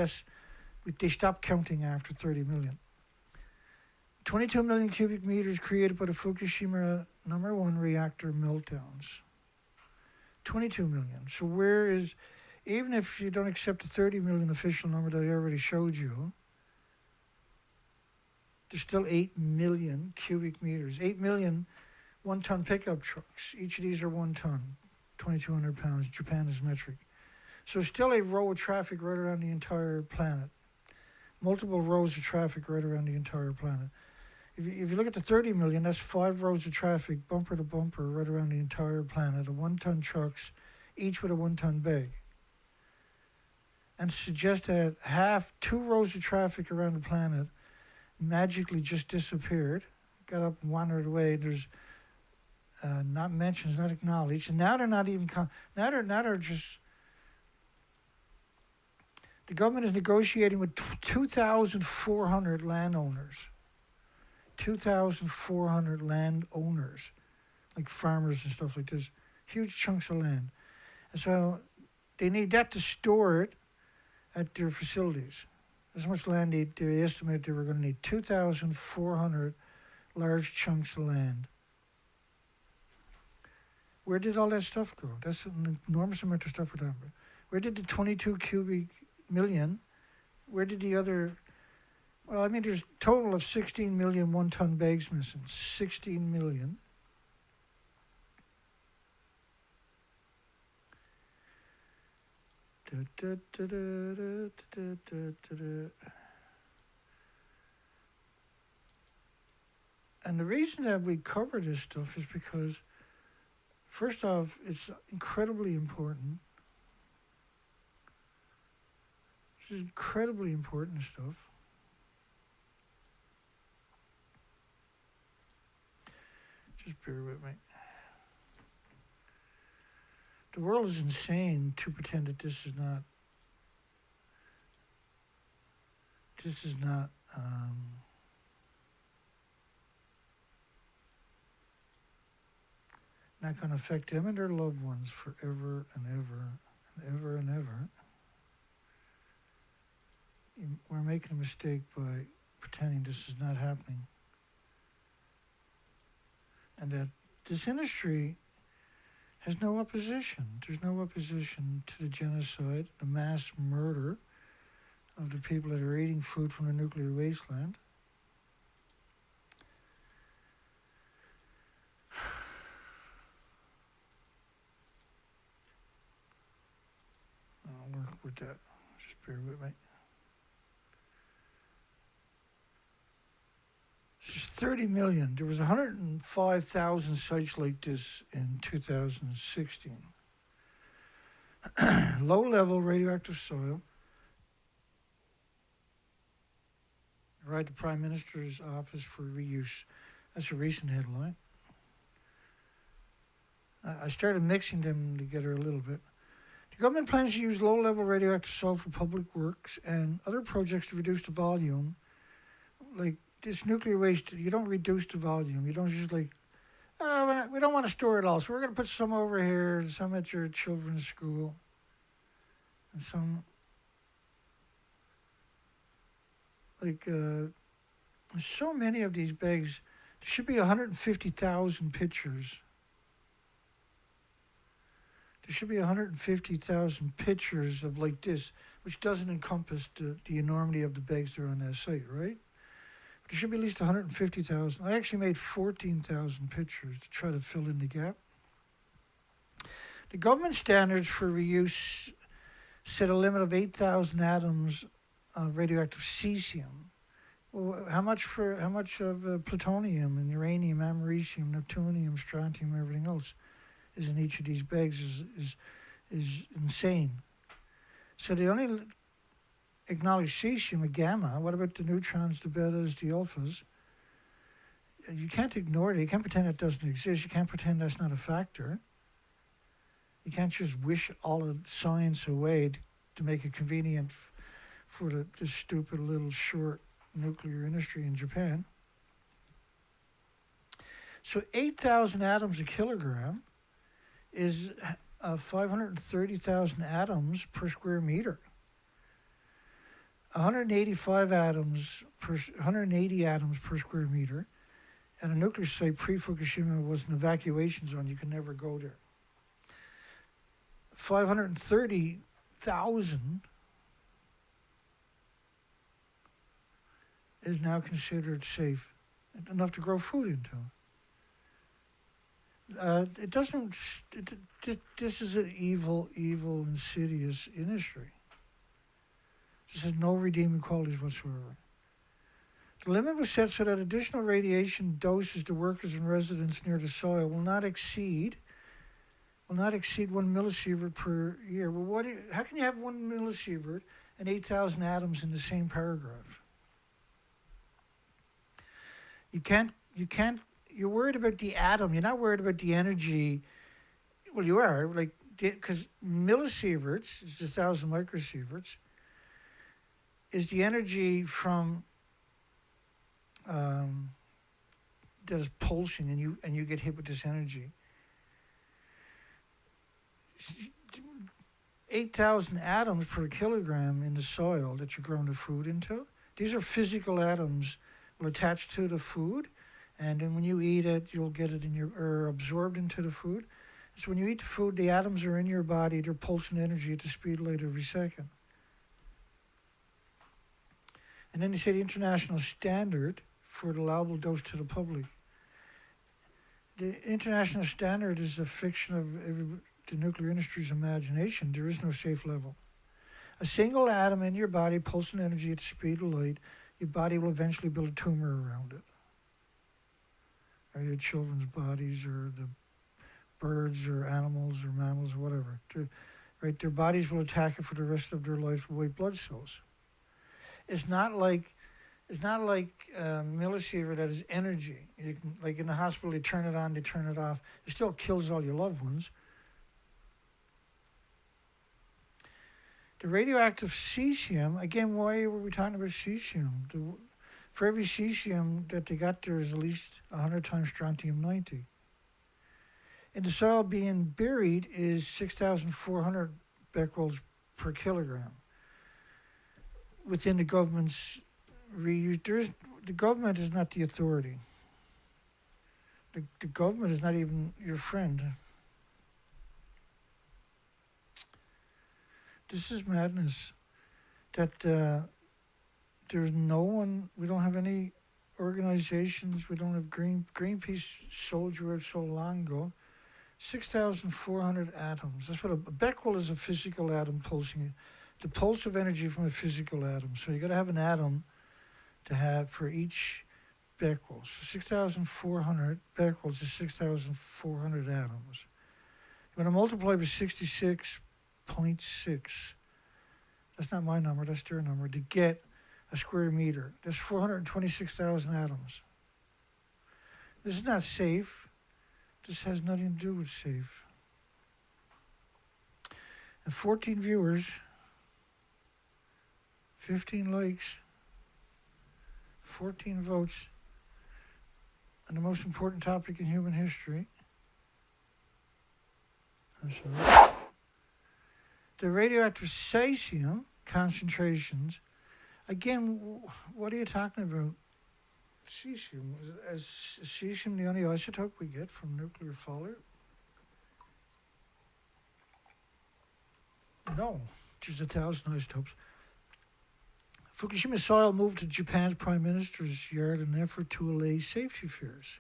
They stopped counting after 30 million. 22 million cubic meters created by the Fukushima #1 reactor meltdowns. 22 million. So where is, even if you don't accept the 30 million official number that I already showed you, there's still 8 million cubic meters. 8 million one-ton pickup trucks. Each of these are 1 ton, 2,200 pounds. Japan is metric. So still a row of traffic right around the entire planet. Multiple rows of traffic right around the entire planet. If you look at the 30 million, that's 5 rows of traffic, bumper to bumper, right around the entire planet. The 1-ton trucks, each with a 1-ton bag. And suggest that 2 rows of traffic around the planet magically just disappeared, got up and wandered away. There's not mentioned, not acknowledged, and now they're not even. Now they're just. The government is negotiating with 2,400 landowners. 2,400 landowners, like farmers and stuff like this, huge chunks of land, and so they need that to store it at their facilities. As much land they estimate they were going to need 2,400 large chunks of land. Where did all that stuff go? That's an enormous amount of stuff we're talking about. Where did the 22 cubic million, where did the other, well, I mean, there's a total of 16 million 1-ton bags missing. 16 million. And the reason that we cover this stuff is because, first off, it's incredibly important. This is incredibly important stuff. Just bear with me. The world is insane to pretend that this is not going to affect them and their loved ones forever and ever and ever and ever. We're making a mistake by pretending this is not happening. And that this industry has no opposition. There's no opposition to the genocide, the mass murder of the people that are eating food from the nuclear wasteland. I'll work with that. Just bear with me. It's 30 million. There was 105,000 sites like this in 2016. Low-level radioactive soil. Right, the Prime Minister's Office for Reuse. That's a recent headline. I started mixing them together a little bit. The government plans to use low-level radioactive soil for public works and other projects to reduce the volume. Like this nuclear waste, you don't reduce the volume. You don't just like, we don't want to store it all, so we're going to put some over here, some at your children's school, and some, like, so many of these bags. There should be 150,000 pictures. There should be 150,000 pictures of like this, which doesn't encompass the enormity of the bags that are on that site, right? There should be at least 150,000. I actually made 14,000 pictures to try to fill in the gap. The government standards for reuse set a limit of 8,000 atoms of radioactive cesium. Well, how much of plutonium and uranium, americium, neptunium, strontium, everything else is in each of these bags is insane. So the only acknowledge cesium, a gamma. What about the neutrons, the betas, the alphas? You can't ignore it. You can't pretend it doesn't exist. You can't pretend that's not a factor. You can't just wish all of science away to make it convenient for the stupid little short nuclear industry in Japan. So 8,000 atoms a kilogram is 530,000 atoms per square meter. 180 atoms per square meter. At a nuclear site pre-Fukushima was an evacuation zone. You could never go there. 530,000 is now considered safe, enough to grow food into. This is an evil, insidious industry. This has no redeeming qualities whatsoever. The limit was set so that additional radiation doses to workers and residents near the soil will not exceed 1 millisievert per year. Well, how can you have 1 millisievert and 8,000 atoms in the same paragraph? You're worried about the atom. You're not worried about the energy. Well, you are, because millisieverts is 1,000 microsieverts, is the energy from that is pulsing, and you get hit with this energy. 8,000 atoms per kilogram in the soil that you're growing the food into. These are physical atoms will attach to the food, and then when you eat it, you'll get it or absorbed into the food. So when you eat the food, the atoms are in your body. They're pulsing energy at the speed of light every second. And then they say the international standard for the allowable dose to the public. The international standard is a fiction of the nuclear industry's imagination. There is no safe level. A single atom in your body pulsing energy at the speed of light, your body will eventually build a tumor around it. Or your children's bodies, or the birds, or animals, or mammals, or whatever. Their bodies will attack it for the rest of their life with white blood cells. It's not like millisievert that is energy. You can, like in the hospital, they turn it on, they turn it off. It still kills all your loved ones. The radioactive cesium, again, why were we talking about cesium? For every cesium that they got, there is at least 100 times strontium-90. In the soil being buried is 6,400 becquerels per kilogram. Within the government's reuse, the government is not the authority. The government is not even your friend. This is madness. That there's no one. We don't have any organizations. We don't have Greenpeace sold you out so long ago. 6,400 atoms. That's what a becquerel is. A physical atom pulsing. The pulse of energy from a physical atom. So you got to have an atom to have for each becquerel. So 6,400 becquerels is 6,400 atoms. You want to multiply by 66.6. That's not my number, that's their number. To get a square meter, that's 426,000 atoms. This is not safe. This has nothing to do with safe. And 14 viewers, 15 likes, 14 votes on the most important topic in human history. The radioactive cesium concentrations, again, what are you talking about? Cesium. Is cesium the only isotope we get from nuclear fallout? No, there's 1,000 isotopes. Fukushima soil moved to Japan's Prime Minister's yard in an effort to allay safety fears.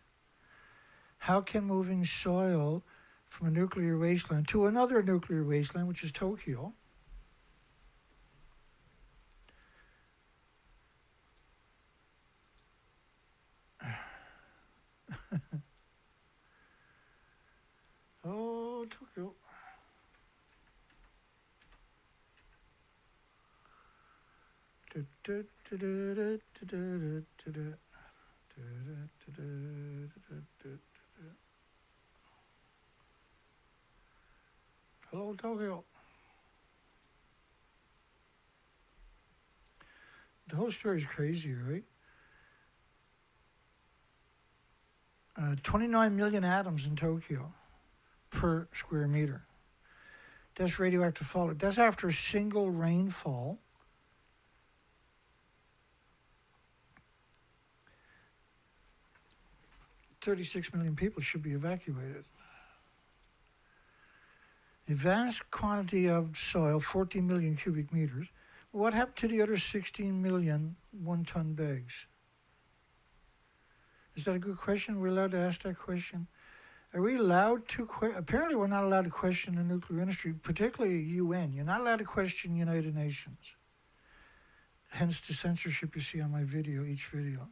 How can moving soil from a nuclear wasteland to another nuclear wasteland, which is Tokyo, oh, Tokyo. Hello, Tokyo. The whole story is crazy, right? 29 million atoms in Tokyo per square meter. That's radioactive fallout. That's after a single rainfall. 36 million people should be evacuated. A vast quantity of soil, 14 million cubic meters. What happened to the other 16 million one-ton bags? Is that a good question? We're allowed to ask that question? Are we allowed to apparently we're not allowed to question the nuclear industry, particularly UN. You're not allowed to question United Nations. Hence the censorship you see on my video, each video.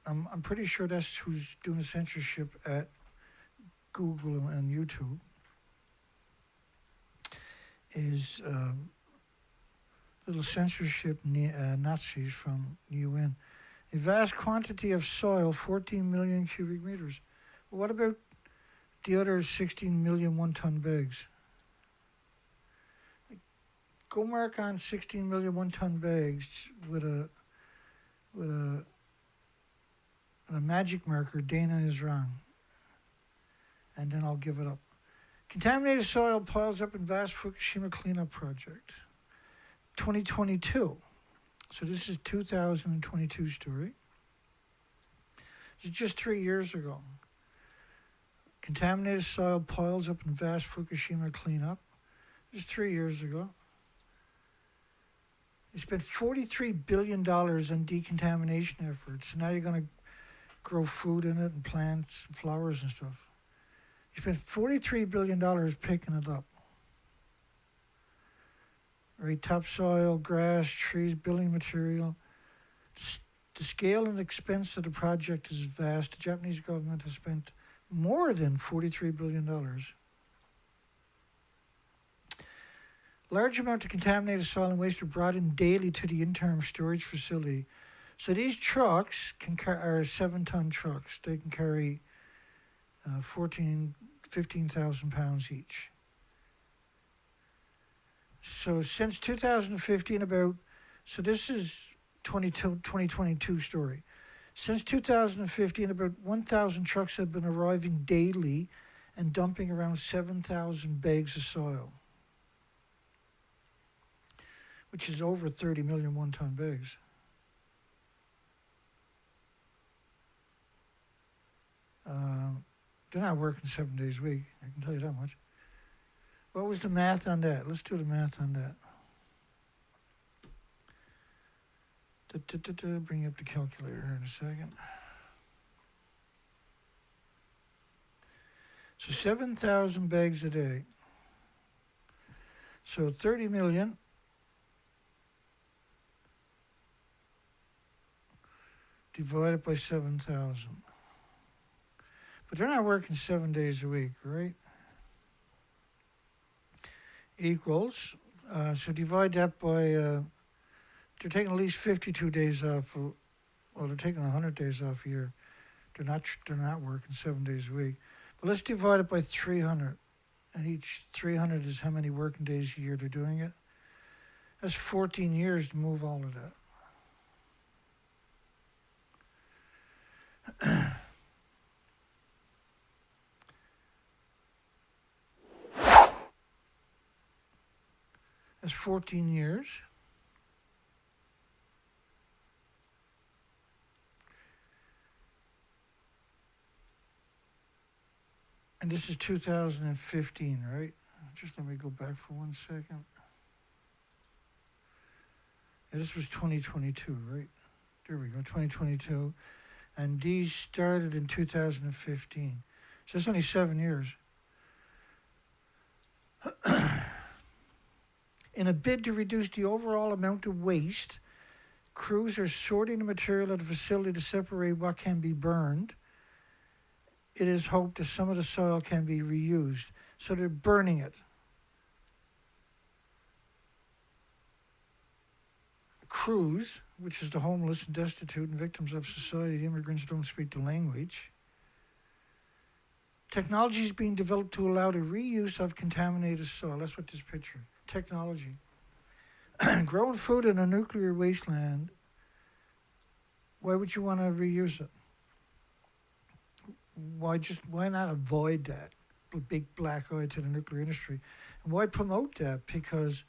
I'm pretty sure that's who's doing the censorship at Google and YouTube. Is little censorship Nazis from UN. A vast quantity of soil, 14 million cubic meters. Well, what about the other 16 million one-ton bags? Go mark on 16 million one-ton bags with a magic marker. Dana is wrong, and then I'll give it up. Contaminated soil piles up in vast Fukushima cleanup project. 2022. So this is 2022 story. This is just 3 years ago. Contaminated soil piles up in vast Fukushima cleanup. This is 3 years ago. They spent $43 billion on decontamination efforts. So now you're going to grow food in it and plants and flowers and stuff. You spent $43 billion picking it up. Right, topsoil, grass, trees, building material. The scale and expense of the project is vast. The Japanese government has spent more than $43 billion. Large amount of contaminated soil and waste are brought in daily to the interim storage facility. So these trucks are 7-ton trucks. They can carry 15,000 pounds each. So since 2015, so this is 2022 story. Since 2015, about 1,000 trucks have been arriving daily and dumping around 7,000 bags of soil, which is over 30 million one-ton bags. They're not working 7 days a week, I can tell you that much. What was the math on that? Let's do the math on that. Bring up the calculator here in a second. So 7,000 bags a day. So 30 million divided by 7,000. But they're not working 7 days a week, right? Equals, so divide that by, they're taking at least 52 days off, well, they're taking 100 days off a year. They're not working 7 days a week. But let's divide it by 300. And each 300 is how many working days a year they're doing it. That's 14 years to move all of that. That's 14 years. And this is 2015, right? Just let me go back for 1 second. Yeah, this was 2022, right? There we go, 2022. And these started in 2015. So it's only 7 years. In a bid to reduce the overall amount of waste, crews are sorting the material at the facility to separate what can be burned. It is hoped that some of the soil can be reused. So they're burning it. crews, which is the homeless and destitute and victims of society, the immigrants who don't speak the language. Technology is being developed to allow the reuse of contaminated soil. That's what this picture. Technology. Growing food in a nuclear wasteland. Why would you want to reuse it? Why not avoid that big black eye to the nuclear industry? And why promote that? Because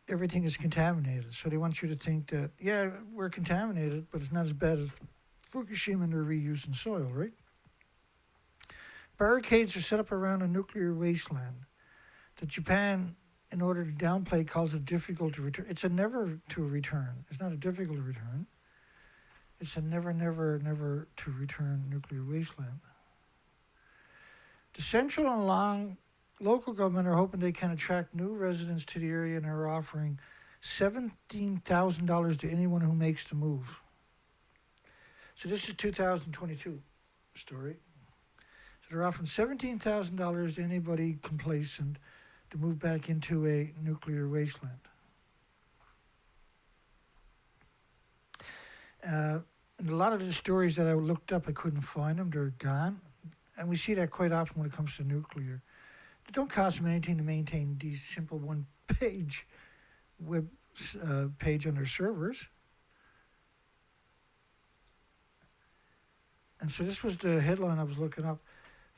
everything is contaminated. So they want you to think that, yeah, we're contaminated, but it's not as bad as Fukushima and they're reusing soil, right? Barricades are set up around a nuclear wasteland that Japan, in order to downplay, calls it difficult to return. It's a never to return. It's not a difficult to return. It's a never, never, never to return nuclear wasteland. The central and local government are hoping they can attract new residents to the area and are offering $17,000 to anyone who makes the move. So this is 2022 story. So they're offering $17,000 to anybody complacent to move back into a nuclear wasteland. And a lot of the stories that I looked up, I couldn't find them. They're gone. And we see that quite often when it comes to nuclear. It don't cost them anything to maintain these simple one-page web page on their servers. And so this was the headline I was looking up.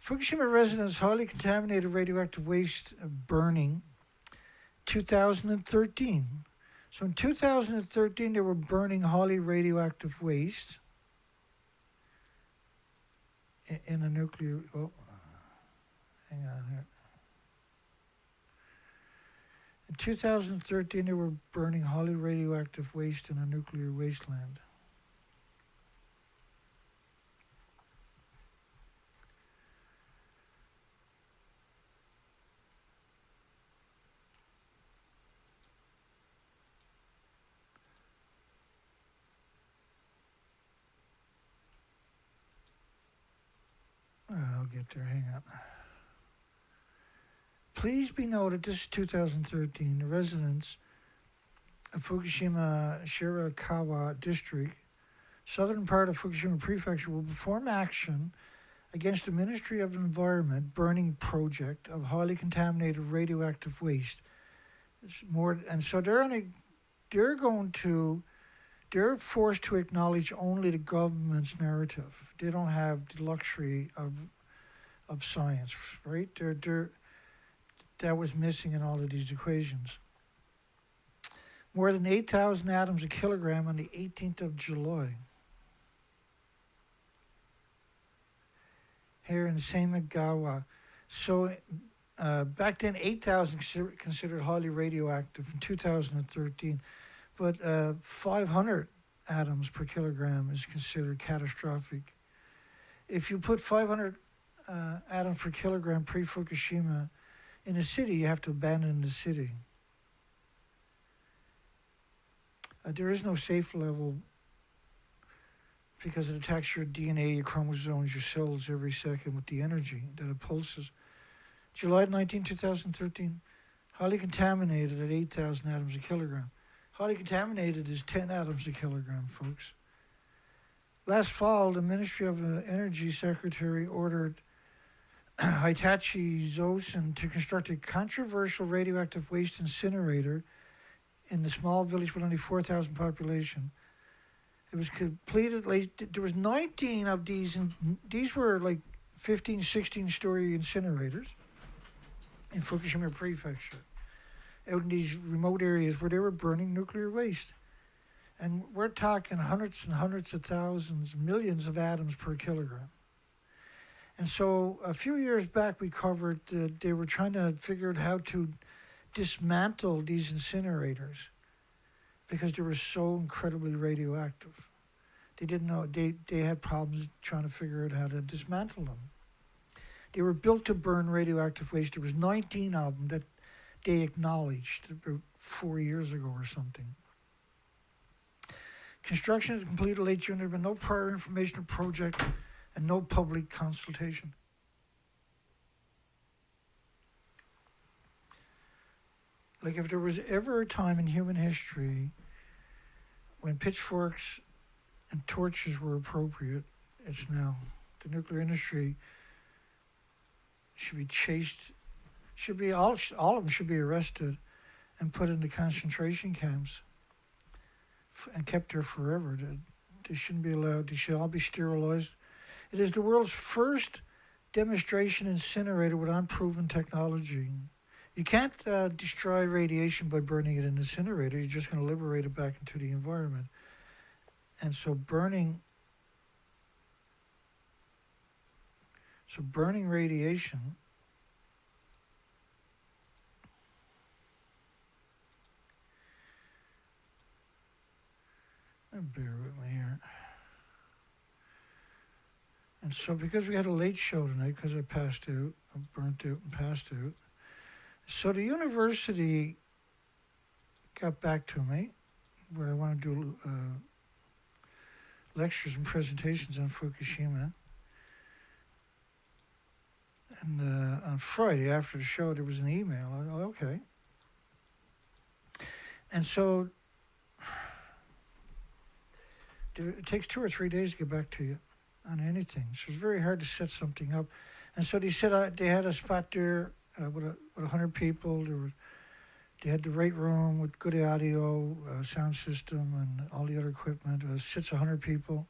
Fukushima residents highly contaminated radioactive waste burning 2013. So in 2013, they were burning highly radioactive waste in a nuclear... Oh, hang on here. In 2013, they were burning highly radioactive waste in a nuclear wasteland. I'll get there, hang on. Please be noted, this is 2013, the residents of Fukushima Shirakawa district, southern part of Fukushima prefecture, will perform action against the Ministry of Environment burning project of highly contaminated radioactive waste. And so they're forced to acknowledge only the government's narrative. They don't have the luxury of science, right? That was missing in all of these equations. More than 8,000 atoms a kilogram on the 18th of July. Here in Samagawa. So back then, 8,000 considered highly radioactive in 2013. But 500 atoms per kilogram is considered catastrophic. If you put 500 atoms per kilogram pre-Fukushima in a city, you have to abandon the city. There is no safe level because it attacks your DNA, your chromosomes, your cells every second with the energy that it pulses. July 19, 2013, highly contaminated at 8,000 atoms a kilogram. Highly contaminated is 10 atoms a kilogram, folks. Last fall, the Ministry of Energy Secretary ordered Hitachi Zosen to construct a controversial radioactive waste incinerator in the small village with only 4,000 population. It was completed late. There was 19 of these, and these were like 15, 16-story incinerators in Fukushima Prefecture, out in these remote areas where they were burning nuclear waste. And we're talking hundreds and hundreds of thousands, millions of atoms per kilogram. And so a few years back, we covered that they were trying to figure out how to dismantle these incinerators because they were so incredibly radioactive. They didn't know, they had problems trying to figure out how to dismantle them. They were built to burn radioactive waste. There was 19 of them that they acknowledged about 4 years ago or something. Construction is completed late June. There had been no prior information of project and no public consultation. Like if there was ever a time in human history when pitchforks and torches were appropriate, it's now. The nuclear industry should be chased, should be all of them should be arrested and put into concentration camps and kept there forever. They shouldn't be allowed, they should all be sterilized. It is the world's first demonstration incinerator with unproven technology. You can't destroy radiation by burning it in an incinerator. You're just going to liberate it back into the environment. And so burning radiation bear with me here. And so because we had a late show tonight, because I passed out, I burnt out and passed out, so the university got back to me where I want to do lectures and presentations on Fukushima. And on Friday after the show, there was an email. Okay. And so it takes 2 or 3 days to get back to you on anything. So it's very hard to set something up. And so they said they had a spot there with 100 people. They had the right room with good audio, sound system, and all the other equipment. Sits 100 people.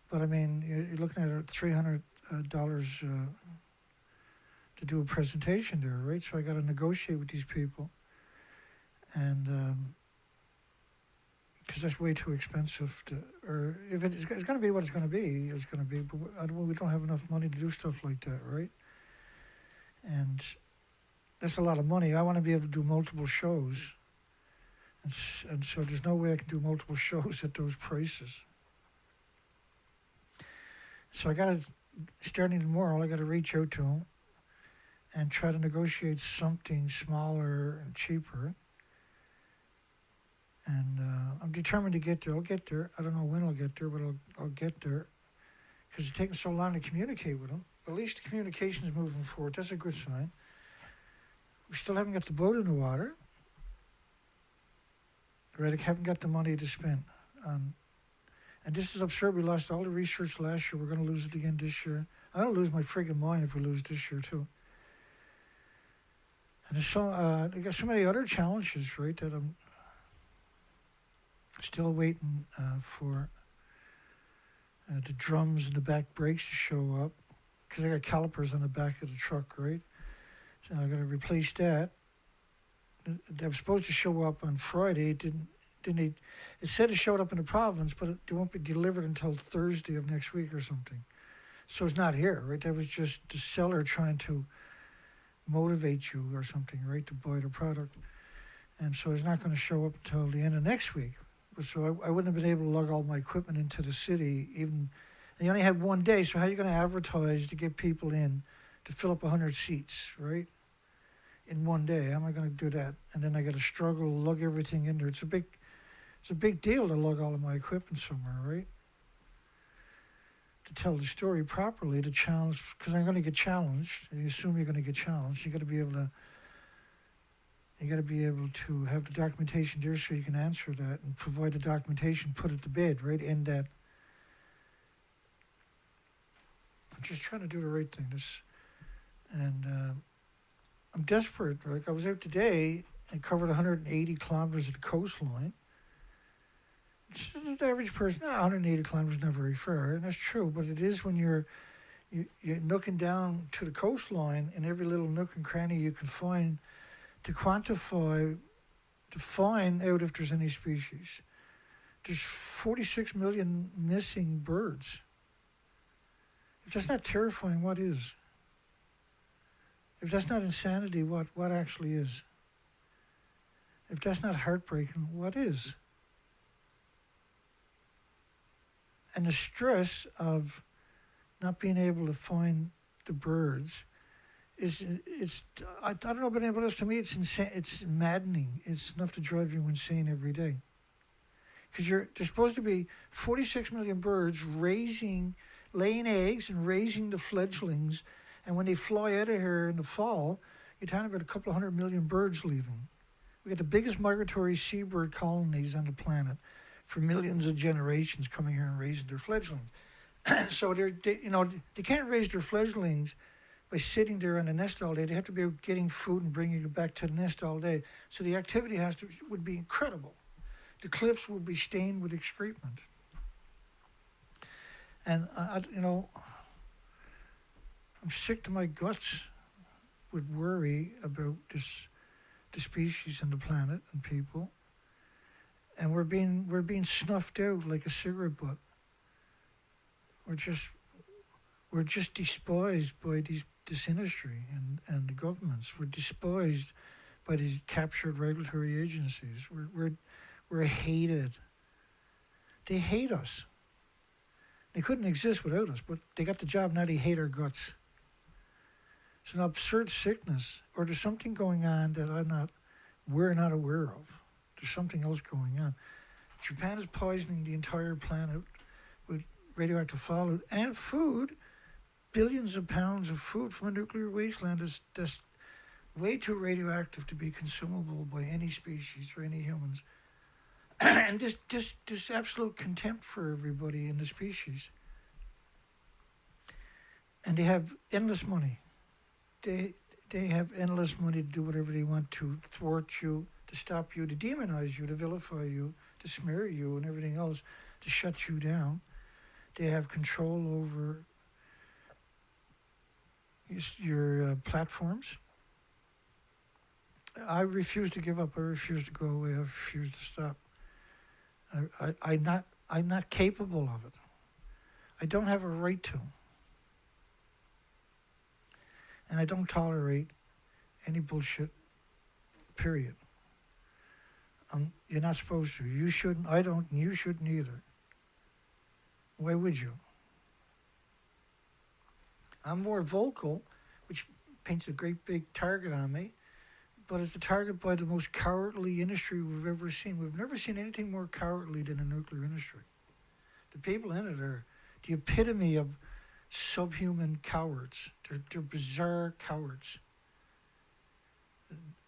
But I mean, you're looking at $300 to do a presentation there, right? So I got to negotiate with these people. And because that's way too expensive or if it's going to be what it's going to be, it's going to be, but we don't have enough money to do stuff like that, right? And that's a lot of money. I want to be able to do multiple shows. And so there's no way I can do multiple shows at those prices. So I got to, starting tomorrow, I got to reach out to them and try to negotiate something smaller and cheaper. And I'm determined to get there. I'll get there. I don't know when I'll get there, but I'll get there. Because it's taking so long to communicate with them. But at least the communication is moving forward. That's a good sign. We still haven't got the boat in the water. Right, I haven't got the money to spend. And this is absurd. We lost all the research last year. We're going to lose it again this year. I'm going to lose my friggin' mind if we lose this year, too. And there's so, I got so many other challenges, right, that I'm still waiting for the drums and the back brakes to show up. Because I got calipers on the back of the truck, right? So I got to replace that. They were supposed to show up on Friday. It didn't. It said it showed up in the province, but it won't be delivered until Thursday of next week or something. So it's not here, right? That was just the seller trying to motivate you or something, right, to buy the product. And so it's not going to show up until the end of next week. So I wouldn't have been able to lug all my equipment into the city. Even and you only had 1 day, so how are you going to advertise to get people in to fill up 100 seats, right? In 1 day, how am I going to do that? And then I got to struggle to lug everything in there. It's a big deal to lug all of my equipment somewhere, right? To tell the story properly, to challenge, because I'm going to get challenged. You assume you're going to get challenged. You got to be able to have the documentation there so you can answer that and provide the documentation, put it to bed, right? End that. I'm just trying to do the right thing. I'm desperate, right? I was out today and covered 180 kilometers of the coastline. The average person, 180 kilometers is not very far, and that's true, but it is when you're nooking down to the coastline in every little nook and cranny you can find to quantify, to find out if there's any species. There's 46 million missing birds. If that's not terrifying, what is? If that's not insanity, what actually is? If that's not heartbreaking, what is? And the stress of not being able to find the birds I don't know about anybody else. To me, it's insane. It's maddening. It's enough to drive you insane every day. Because there's supposed to be 46 million birds laying eggs and raising the fledglings. And when they fly out of here in the fall, you're talking about a couple of 100 million birds leaving. We got the biggest migratory seabird colonies on the planet. for millions of generations coming here and raising their fledglings. So they can't raise their fledglings by sitting there on the nest all day. They have to be getting food and bringing it back to the nest all day. So the activity would be incredible. The cliffs would be stained with excrement. And I'm sick to my guts with worry about the species and the planet and people. And we're being snuffed out like a cigarette butt. We're just despised by this industry and the governments. We're despised by these captured regulatory agencies. We're hated. They hate us. They couldn't exist without us, but they got the job, now they hate our guts. It's an absurd sickness, or there's something going on that we're not aware of. There's something else going on. Japan is poisoning the entire planet with radioactive fallout and food. Billions of pounds of food from a nuclear wasteland that's way too radioactive to be consumable by any species or any humans. And this absolute contempt for everybody in the species. And they have endless money. They have endless money to do whatever they want to thwart you, to stop you, to demonize you, to vilify you, to smear you and everything else, to shut you down. They have control over your platforms. I refuse to give up. I refuse to go away. I refuse to stop. I'm not capable of it. I don't have a right to. And I don't tolerate any bullshit, period. You're not supposed to. You shouldn't. I don't, and you shouldn't either. Why would you? I'm more vocal, which paints a great big target on me, but it's a target by the most cowardly industry we've ever seen. We've never seen anything more cowardly than the nuclear industry. The people in it are the epitome of subhuman cowards. They're bizarre cowards.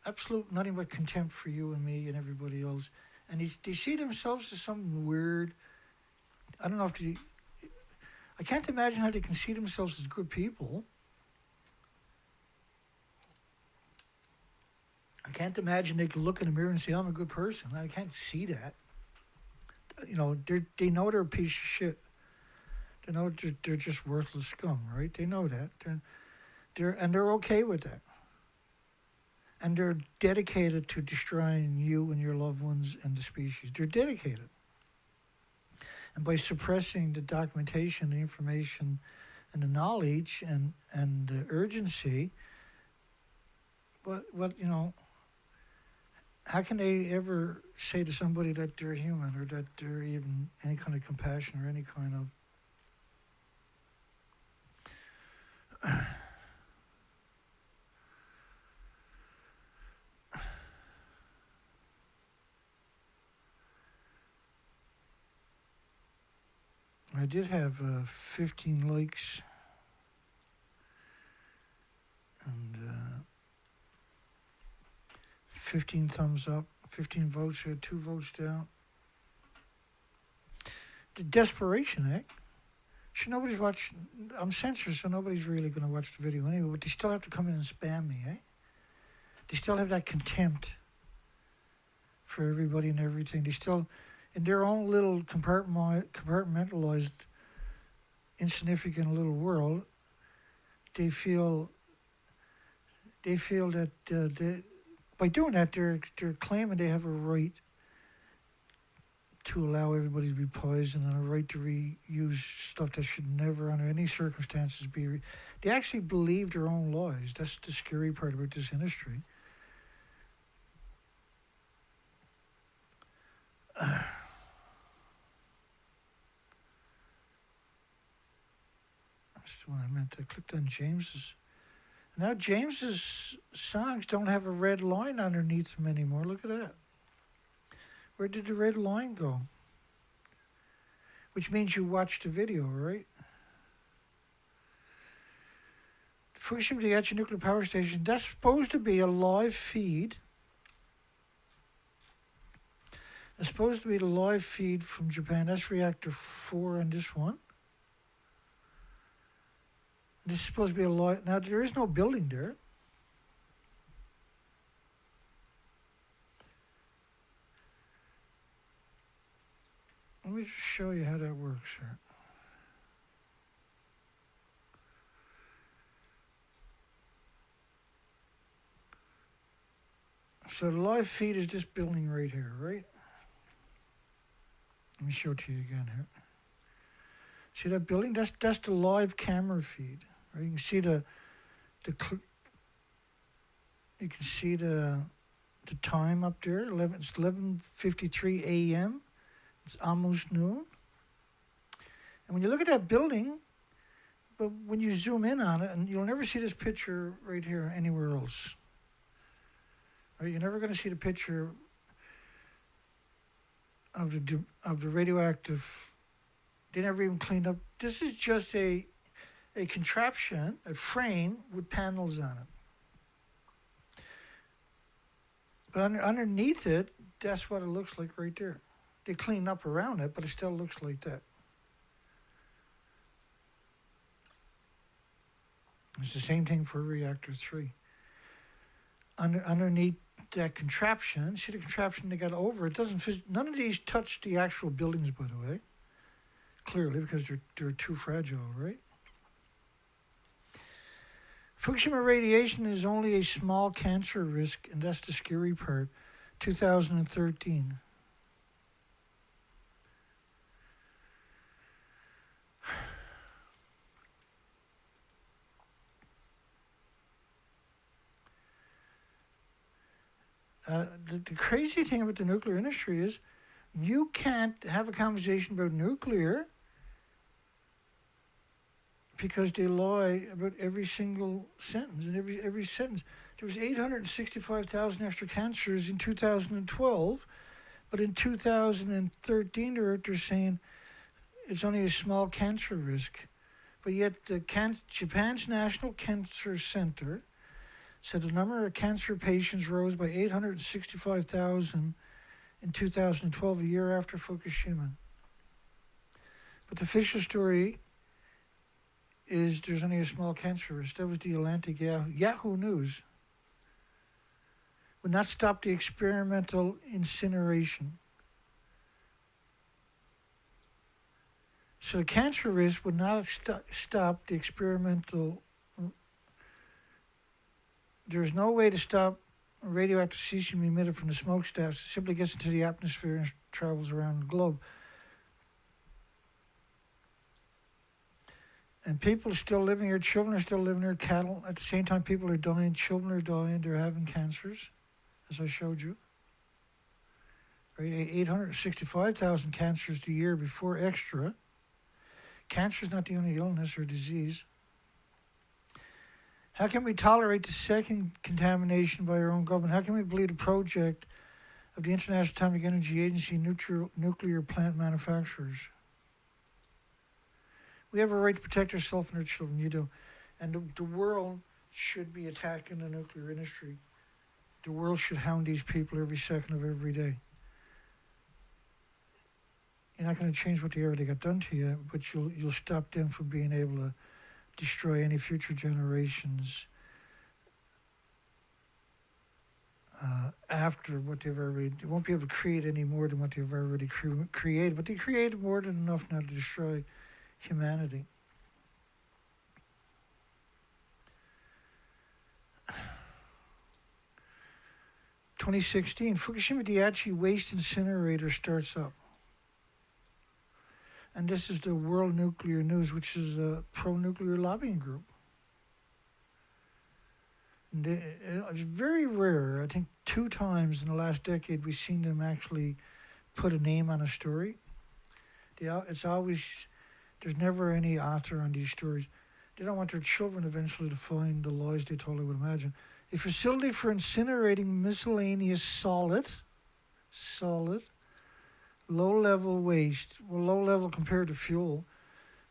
Absolute nothing but contempt for you and me and everybody else. And they see themselves as some weird, I don't know if they, I can't imagine how they can see themselves as good people. I can't imagine they can look in the mirror and say, I'm a good person. I can't see that. They know they're a piece of shit. They know they're just worthless scum, right? They know that. They're okay with that. And they're dedicated to destroying you and your loved ones and the species. They're dedicated. And by suppressing the documentation, the information, and the knowledge and the urgency, how can they ever say to somebody that they're human or that they're even any kind of compassion or any kind of I did have 15 likes and 15 thumbs up, 15 votes here, 2 votes down. The desperation, eh? So nobody's watching. I'm censored, so nobody's really going to watch the video anyway, but they still have to come in and spam me, eh? They still have that contempt for everybody and everything. They still, in their own little compartmentalized, insignificant little world, they feel that by doing that, they're claiming they have a right to allow everybody to be poisoned and a right to reuse stuff that should never, under any circumstances, be. They actually believe their own lies. That's the scary part about this industry. That's what I meant. I clicked on James's. Now James's songs don't have a red line underneath them anymore. Look at that. Where did the red line go? Which means you watched the video, right? Fukushima Daiichi Nuclear Power Station, that's supposed to be a live feed It's supposed to be the live feed from Japan. That's reactor 4 on this one. This is supposed to be a live. Now, there is no building there. Let me just show you how that works here. So the live feed is this building right here, right? Let me show it to you again here. See that building? That's the live camera feed. Right? You can see you can see the time up there. It's 11:53 a.m. It's almost noon. And when you look at that building, but when you zoom in on it, and you'll never see this picture right here anywhere else. Right? You're never going to see the picture of the radioactive. They never even cleaned up. This is just a contraption, a frame with panels on it. But underneath it, that's what it looks like right there. They cleaned up around it, but it still looks like that. It's the same thing for reactor 3. Underneath that contraption, see the contraption they got over it doesn't. None of these touch the actual buildings, by the way. Clearly, because they're too fragile, right? Fukushima radiation is only a small cancer risk, and that's the scary part. 2013. The crazy thing about the nuclear industry is you can't have a conversation about nuclear because they lie about every single sentence. And every sentence. There was 865,000 extra cancers in 2012, but in 2013 they're saying it's only a small cancer risk. But yet Japan's National Cancer Center said the number of cancer patients rose by 865,000 in 2012, a year after Fukushima. But the official story is there's only a small cancer risk. That was the Atlantic Yahoo News. Would not stop the experimental incineration. So the cancer risk would not stop the experimental. There's no way to stop radioactive cesium emitted from the smokestacks. It simply gets into the atmosphere and travels around the globe. And people are still living here. Children are still living here. Cattle. At the same time, people are dying. Children are dying. They're having cancers, as I showed you. Right, 865,000 cancers the year before extra. Cancer is not the only illness or disease. How can we tolerate the second contamination by our own government? How can we believe the project of the International Atomic Energy Agency nuclear plant manufacturers? We have a right to protect ourselves and our children. You do. And the world should be attacking the nuclear industry. The world should hound these people every second of every day. You're not going to change what they already got done to you, but you'll stop them from being able to destroy any future generations after what they've already. They won't be able to create any more than what they've already created, but they created more than enough now to destroy humanity. In 2016, Fukushima Daiichi waste incinerator starts up. And this is the World Nuclear News, which is a pro-nuclear lobbying group. And it's very rare. I think 2 times in the last decade we've seen them actually put a name on a story. It's always, there's never any author on these stories. They don't want their children eventually to find the lies they totally would imagine. A facility for incinerating miscellaneous solid, low-level waste. Well, low-level compared to fuel.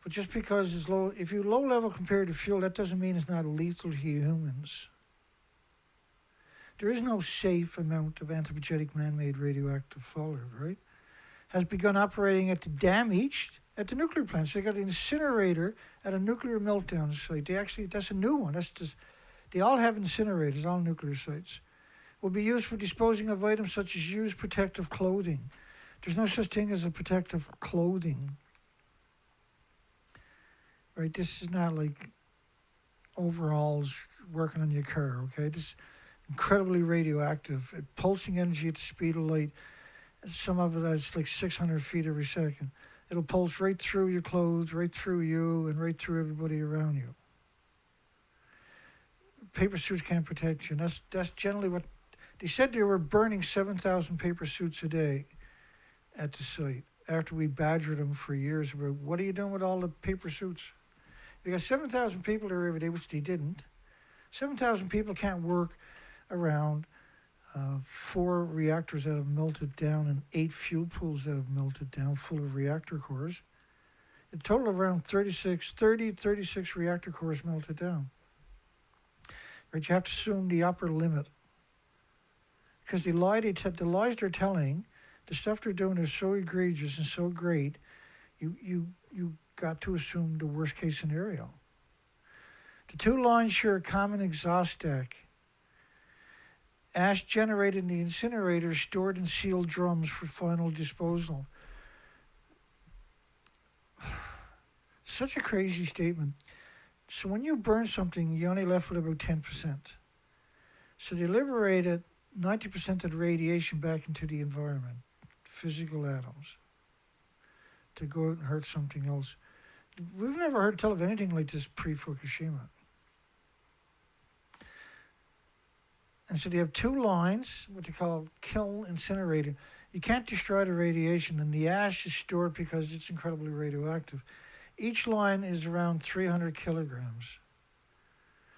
But just because it's low, if you're low-level compared to fuel, that doesn't mean it's not lethal to humans. there is no safe amount of anthropogenic man-made radioactive fallout, right? Has begun operating at the damaged at the nuclear plants. So they got an incinerator at a nuclear meltdown site. That's a new one. That's just, they all have incinerators, all nuclear sites. Will be used for disposing of items such as used protective clothing. There's no such thing as a protective clothing. Right? This is not like overalls working on your car, okay? This is incredibly radioactive. Pulsing energy at the speed of light. Some of it is like 600 feet every second. It'll pulse right through your clothes, right through you, and right through everybody around you. Paper suits can't protect you. And that's generally what they said. They were burning 7,000 paper suits a day at the site after we badgered them for years about what are you doing with all the paper suits? We got 7,000 people there every day, which they didn't. 7,000 people can't work around 4 reactors that have melted down and 8 fuel pools that have melted down full of reactor cores. A total of around 36 reactor cores melted down. Right, you have to assume the upper limit. Because the lies they're telling, the stuff they're doing is so egregious and so great, you got to assume the worst case scenario. The 2 lines share a common exhaust stack. Ash generated in the incinerator stored in sealed drums for final disposal. Such a crazy statement. So when you burn something, you're only left with about 10%. So they liberated 90% of the radiation back into the environment, physical atoms, to go out and hurt something else. We've never heard tell of anything like this pre-Fukushima. And so they have 2 lines, what they call kiln incinerator. You can't destroy the radiation, and the ash is stored because it's incredibly radioactive. Each line is around 300 kilograms,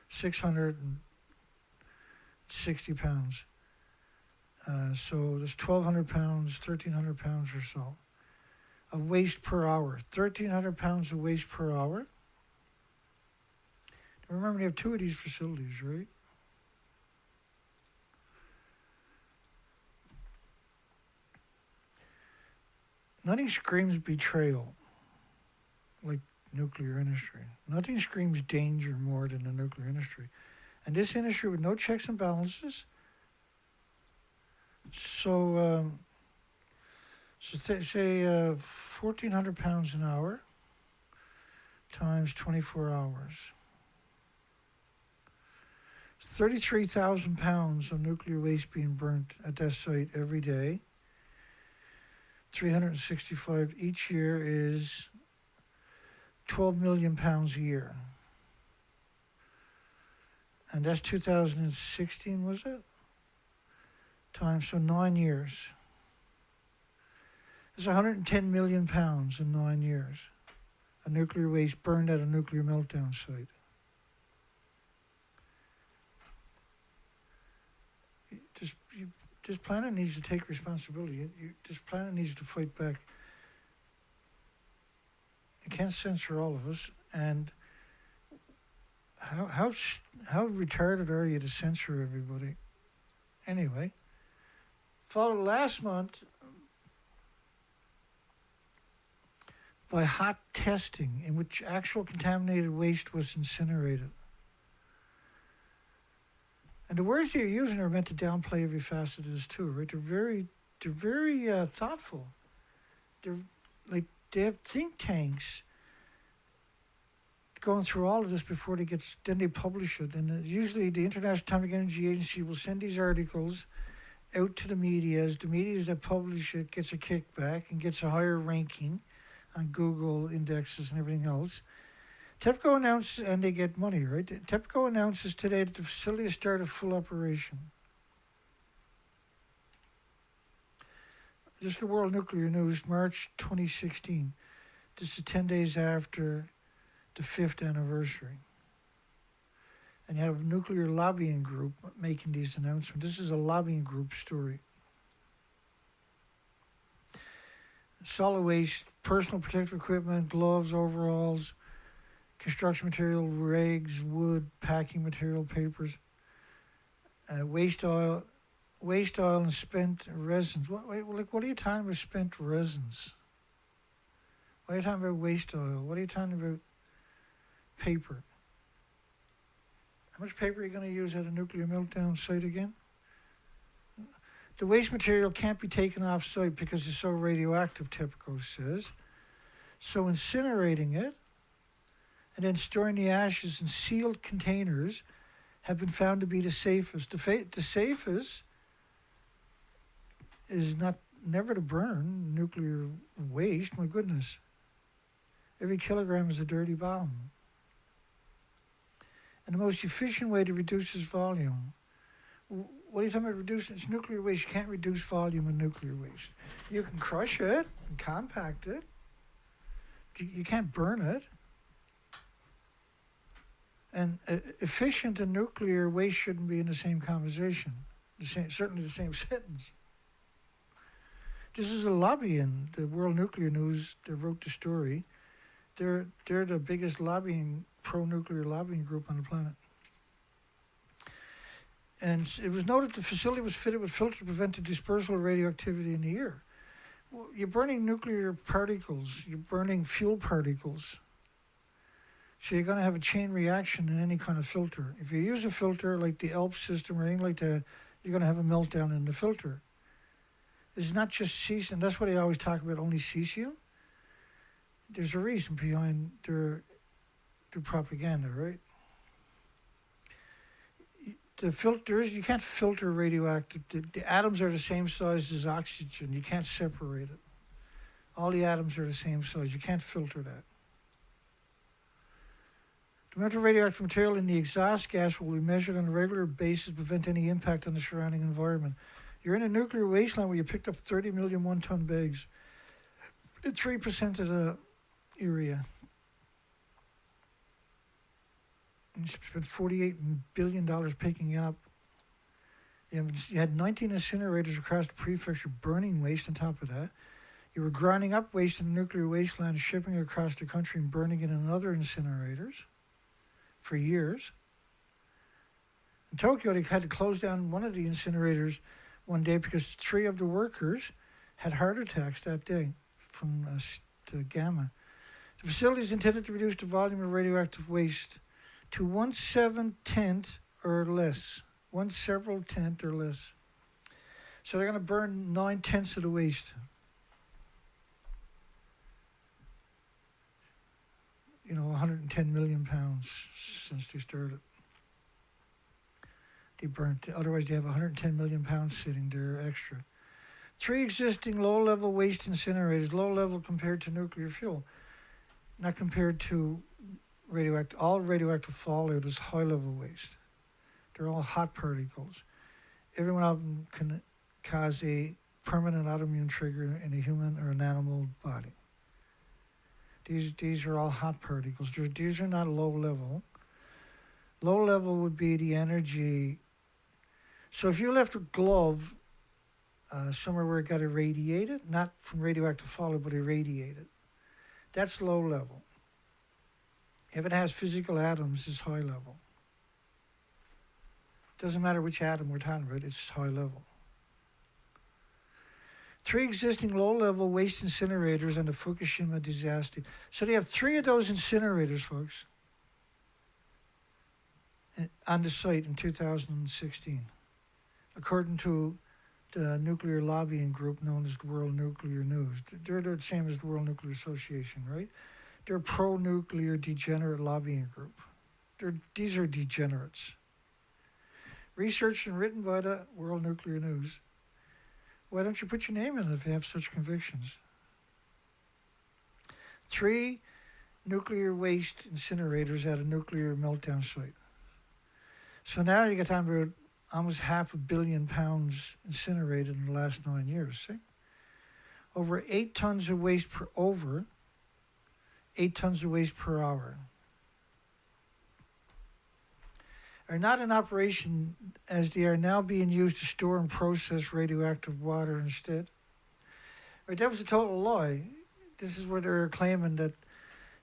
660 pounds. So there's 1,200 pounds, 1,300 pounds or so of waste per hour. 1,300 pounds of waste per hour. Remember, they have 2 of these facilities, right? Nothing screams betrayal like nuclear industry. Nothing screams danger more than the nuclear industry. And this industry with no checks and balances. So, say 1,400 pounds an hour times 24 hours. 33,000 pounds of nuclear waste being burnt at that site every day. 365 each year is 12 million pounds a year. And that's 2016, was it? Times, so 9 years. It's 110 million pounds in 9 years of nuclear waste burned at a nuclear meltdown site. This planet needs to take responsibility. This planet needs to fight back. It can't censor all of us. And how retarded are you to censor everybody? Anyway, followed last month by hot testing in which actual contaminated waste was incinerated. And the words they're using are meant to downplay every facet of this too, right? They're very thoughtful. They have think tanks going through all of this before then they publish it. And usually the International Atomic Energy Agency will send these articles out to the medias. The medias that publish it gets a kickback and gets a higher ranking on Google indexes and everything else. TEPCO announced, and they get money, right? TEPCO announces today that the facility has started full operation. This is the World Nuclear News, March 2016. This is 10 days after the 5th anniversary. And you have a nuclear lobbying group making these announcements. This is a lobbying group story. Solid waste, personal protective equipment, gloves, overalls, construction material, rags, wood, packing material, papers. waste oil and spent resins. What are you talking about spent resins? What are you talking about waste oil? What are you talking about paper? How much paper are you going to use at a nuclear meltdown site again? The waste material can't be taken off site because it's so radioactive, TEPCO says. So incinerating it and then storing the ashes in sealed containers have been found to be the safest. The safest is never to burn nuclear waste. My goodness. Every kilogram is a dirty bomb. And the most efficient way to reduce its volume. What are you talking about reducing? It's nuclear waste. You can't reduce volume in nuclear waste. You can crush it and compact it. You can't burn it. And efficient and nuclear waste shouldn't be in the same conversation. Certainly the same sentence. This is a lobbying. The World Nuclear News, they wrote the story. They're the biggest pro-nuclear lobbying group on the planet. And it was noted the facility was fitted with filters to prevent the dispersal of radioactivity in the air. Well, you're burning nuclear particles. You're burning fuel particles. So you're going to have a chain reaction in any kind of filter. If you use a filter like the ALP system or anything like that, you're going to have a meltdown in the filter. It's not just cesium. That's what they always talk about, only cesium. There's a reason behind their propaganda, right? The filters, you can't filter radioactive. The atoms are the same size as oxygen. You can't separate it. All the atoms are the same size. You can't filter that. The amount of radioactive material in the exhaust gas will be measured on a regular basis to prevent any impact on the surrounding environment. You're in a nuclear wasteland where you picked up 30 million one-ton bags. It's 3% of the area. You spent $48 billion picking it up. You had 19 incinerators across the prefecture burning waste on top of that. You were grinding up waste in the nuclear wasteland, shipping it across the country and burning it in other incinerators for years. In Tokyo, they had to close down one of the incinerators one day because 3 of the workers had heart attacks that day from the gamma. The facility is intended to reduce the volume of radioactive waste to 1/7 or less. 1/7 or less. So they're going to burn 9/10 of the waste. You know, 110 million pounds since they started. They burnt, otherwise they have 110 million pounds sitting there extra. 3 existing low-level waste incinerators, low-level compared to nuclear fuel, not compared to radioactive. All radioactive fallout is high-level waste. They're all hot particles. Every one of them can cause a permanent autoimmune trigger in a human or an animal body. These are all hot particles. These are not low-level. Low-level would be the energy. So if you left a glove somewhere where it got irradiated, not from radioactive fallout, but irradiated, that's low-level. If it has physical atoms, it's high-level. Doesn't matter which atom we're talking about, it's high-level. 3 existing low-level waste incinerators and the Fukushima disaster. So they have 3 of those incinerators, folks, on the site in 2016, according to the nuclear lobbying group known as the World Nuclear News. They're the same as the World Nuclear Association, right? They're a pro-nuclear degenerate lobbying group. These are degenerates. Researched and written by the World Nuclear News. Why don't you put your name in it if you have such convictions? 3 nuclear waste incinerators at a nuclear meltdown site. So now you got time about almost 500 million pounds incinerated in the last 9 years. See? Over 8 tons of waste per 8 tons of waste per hour. Are not in operation as they are now being used to store and process radioactive water instead. Right, that was a total lie. This is where they're claiming that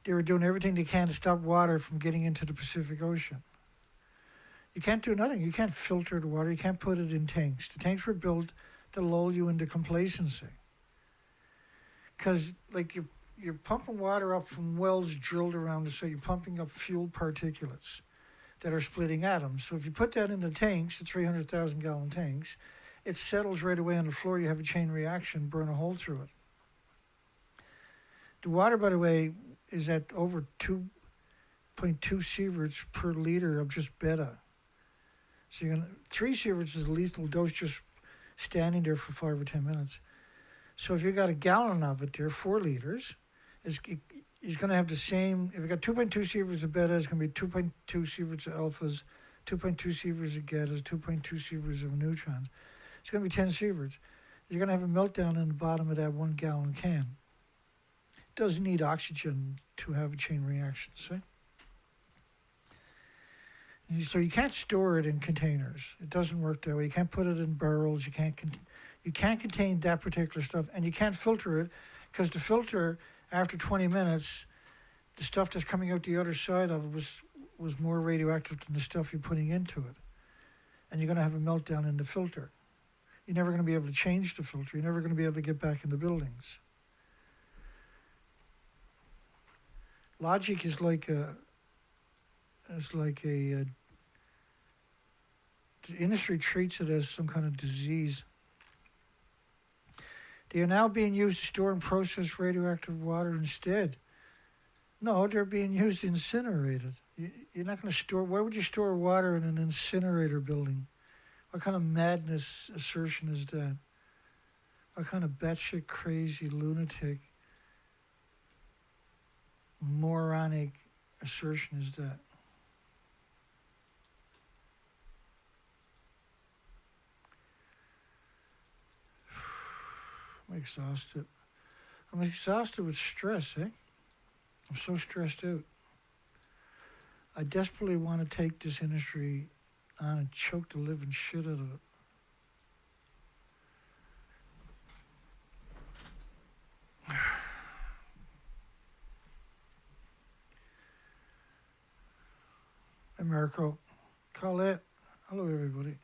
they were doing everything they can to stop water from getting into the Pacific Ocean. You can't do nothing. You can't filter the water. You can't put it in tanks. The tanks were built to lull you into complacency. Because, like, you're pumping water up from wells drilled around it, so you're pumping up fuel particulates that are splitting atoms. So if you put that in the tanks, the 300,000 gallon tanks, it settles right away on the floor. You have a chain reaction, burn a hole through it. The water, by the way, is at over 2.2 sieverts per liter of just beta. So 3 sieverts is a lethal dose just standing there for 5 or 10 minutes. So if you got a gallon of it there, 4 liters, it's going to have the same. If you got 2.2 sieverts of beta, it's going to be 2.2 sieverts of alphas, 2.2 sieverts of gatas, 2.2 sieverts of neutrons. It's going to be 10 sieverts. You're going to have a meltdown in the bottom of that 1 gallon can. It doesn't need oxygen to have a chain reaction, see? So you can't store it in containers. It doesn't work that way. You can't put it in barrels. You can't contain that particular stuff, and you can't filter it, because the filter, after 20 minutes, the stuff that's coming out the other side of it was more radioactive than the stuff you're putting into it, and you're going to have a meltdown in the filter. You're never going to be able to change the filter. You're never going to be able to get back in the buildings. Logic is like a. The industry treats it as some kind of disease. They are now being used to store and process radioactive water instead. No, they're being used incinerated. You're not going to store. Why would you store water in an incinerator building? What kind of madness assertion is that? What kind of batshit crazy lunatic, moronic assertion is that? I'm exhausted. I'm exhausted with stress, eh? I'm so stressed out. I desperately want to take this industry on and choke the living shit out of it. Hey, Marco. Colette. Hello, everybody.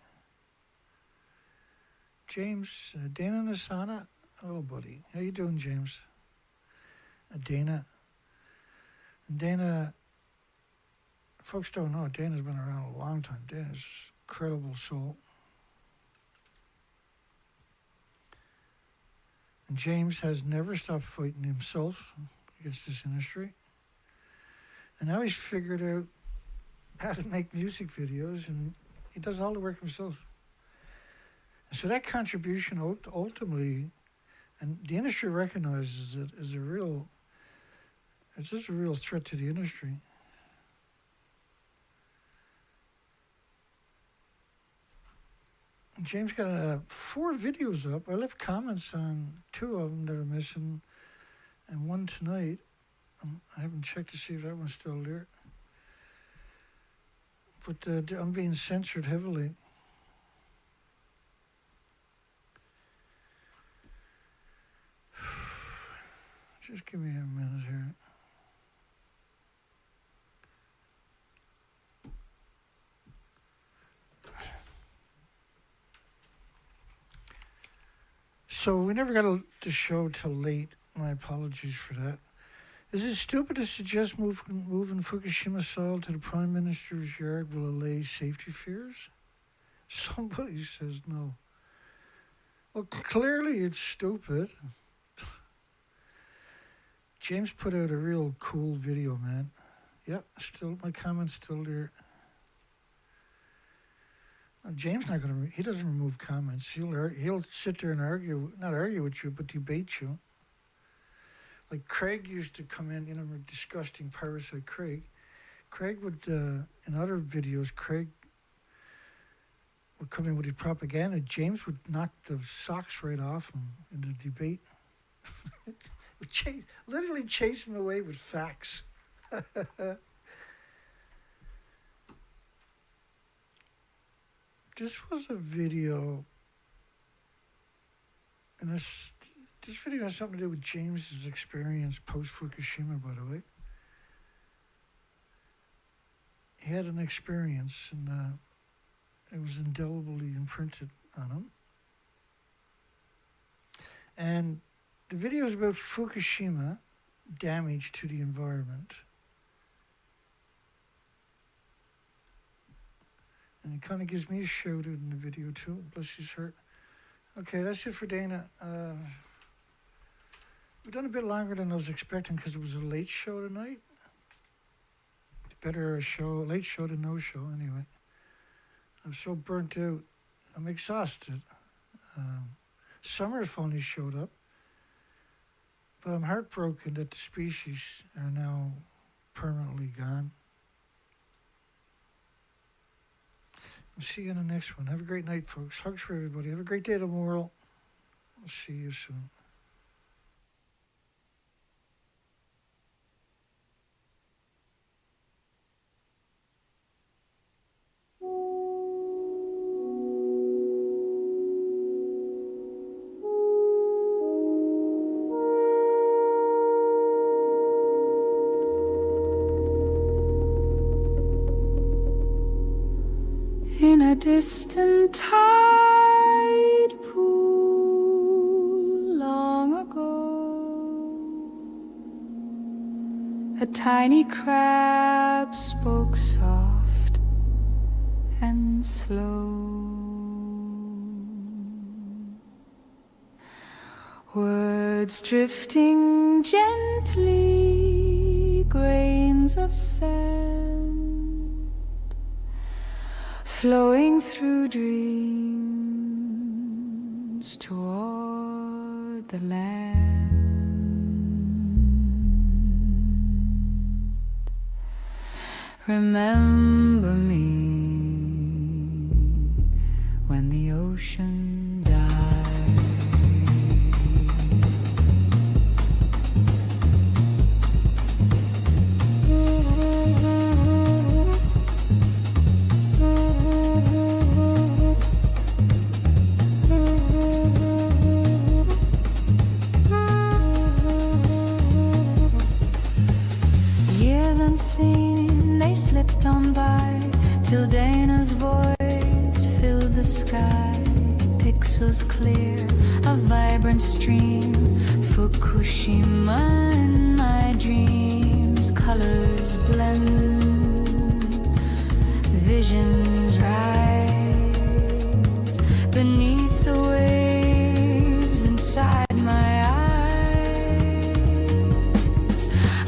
James, Dana Nasana. Hello, buddy. How you doing, James? Dana. Dana, folks don't know, Dana's been around a long time. Dana's an incredible soul. And James has never stopped fighting himself against this industry. And now he's figured out how to make music videos, and he does all the work himself. And so that contribution ultimately, and the industry recognizes it as it's just a real threat to the industry. And James got 4 videos up. I left comments on 2 of them that are missing, and 1 tonight. I haven't checked to see if that one's still there. But I'm being censored heavily. Just give me a minute here. So we never got the show till late. My apologies for that. Is it stupid to suggest moving Fukushima soil to the Prime Minister's yard will allay safety fears? Somebody says no. Well, clearly it's stupid. James put out a real cool video, man. Yep, still my comment's still there. James not gonna. He doesn't remove comments. He'll sit there and not argue with you, but debate you. Like Craig used to come in, disgusting parasite Craig. Craig would, in other videos, Craig would come in with his propaganda. James would knock the socks right off him in the debate. Literally chase him away with facts. This was a video, and this video has something to do with James's experience post-Fukushima, by the way. He had an experience, and It was indelibly imprinted on them. And the video is about Fukushima, damage to the environment. And it kind of gives me a shout out in the video too. Bless his heart. Okay, that's it for Dana. We've done a bit longer than I was expecting because it was a late show tonight. It's better a late show than no show anyway. I'm so burnt out. I'm exhausted. Summer finally showed up. But I'm heartbroken that the species are now permanently gone. I'll see you in the next one. Have a great night, folks. Hugs for everybody. Have a great day tomorrow. I'll see you soon. In a distant tide pool long ago, a tiny crab spoke soft and slow. Words drifting gently, grains of sand flowing through dreams toward the land. Remember me when the ocean died. Slipped on by till Dana's voice filled the sky. Pixels clear, a vibrant stream. Fukushima in my dreams. Colors blend, visions rise beneath the waves inside my eyes.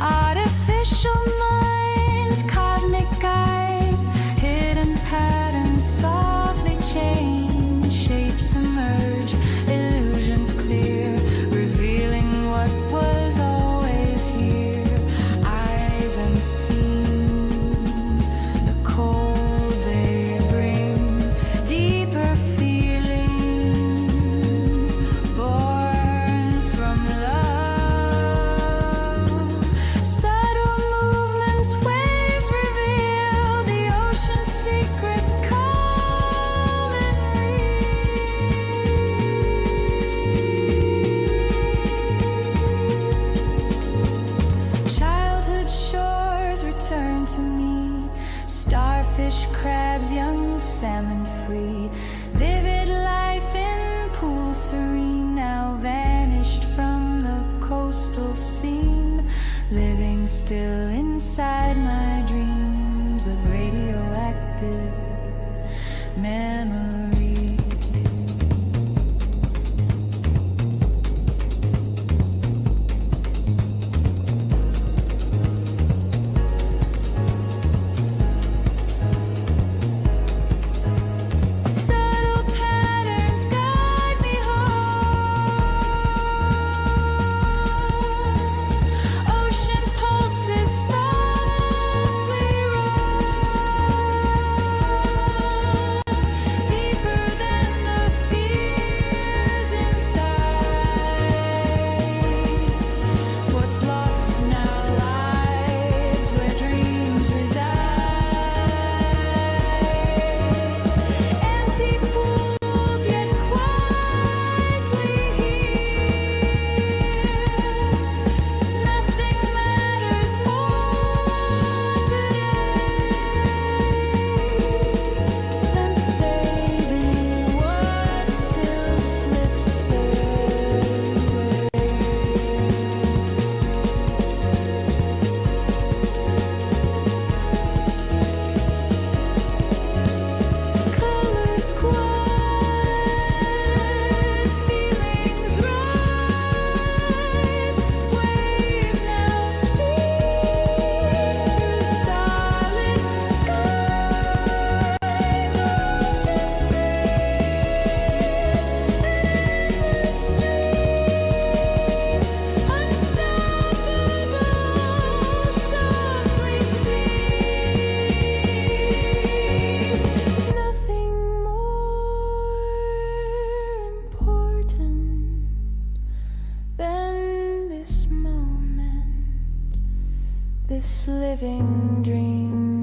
Artificial guides, hidden patterns softly change, shapes emerge, illusions clear, revealing what was always here. Eyes unseen, the cold they bring, deeper feelings born from love. Subtle movements, waves reveal the ocean's secrets, calm and real. Childhood shores return to me, starfish, crabs, young salmon free. Vivid life in pool serene, now vanished from the coastal scene. Living still inside my dreams of radioactive memory. Subtle patterns guide me home. Ocean pulses softly run, deeper this living dream.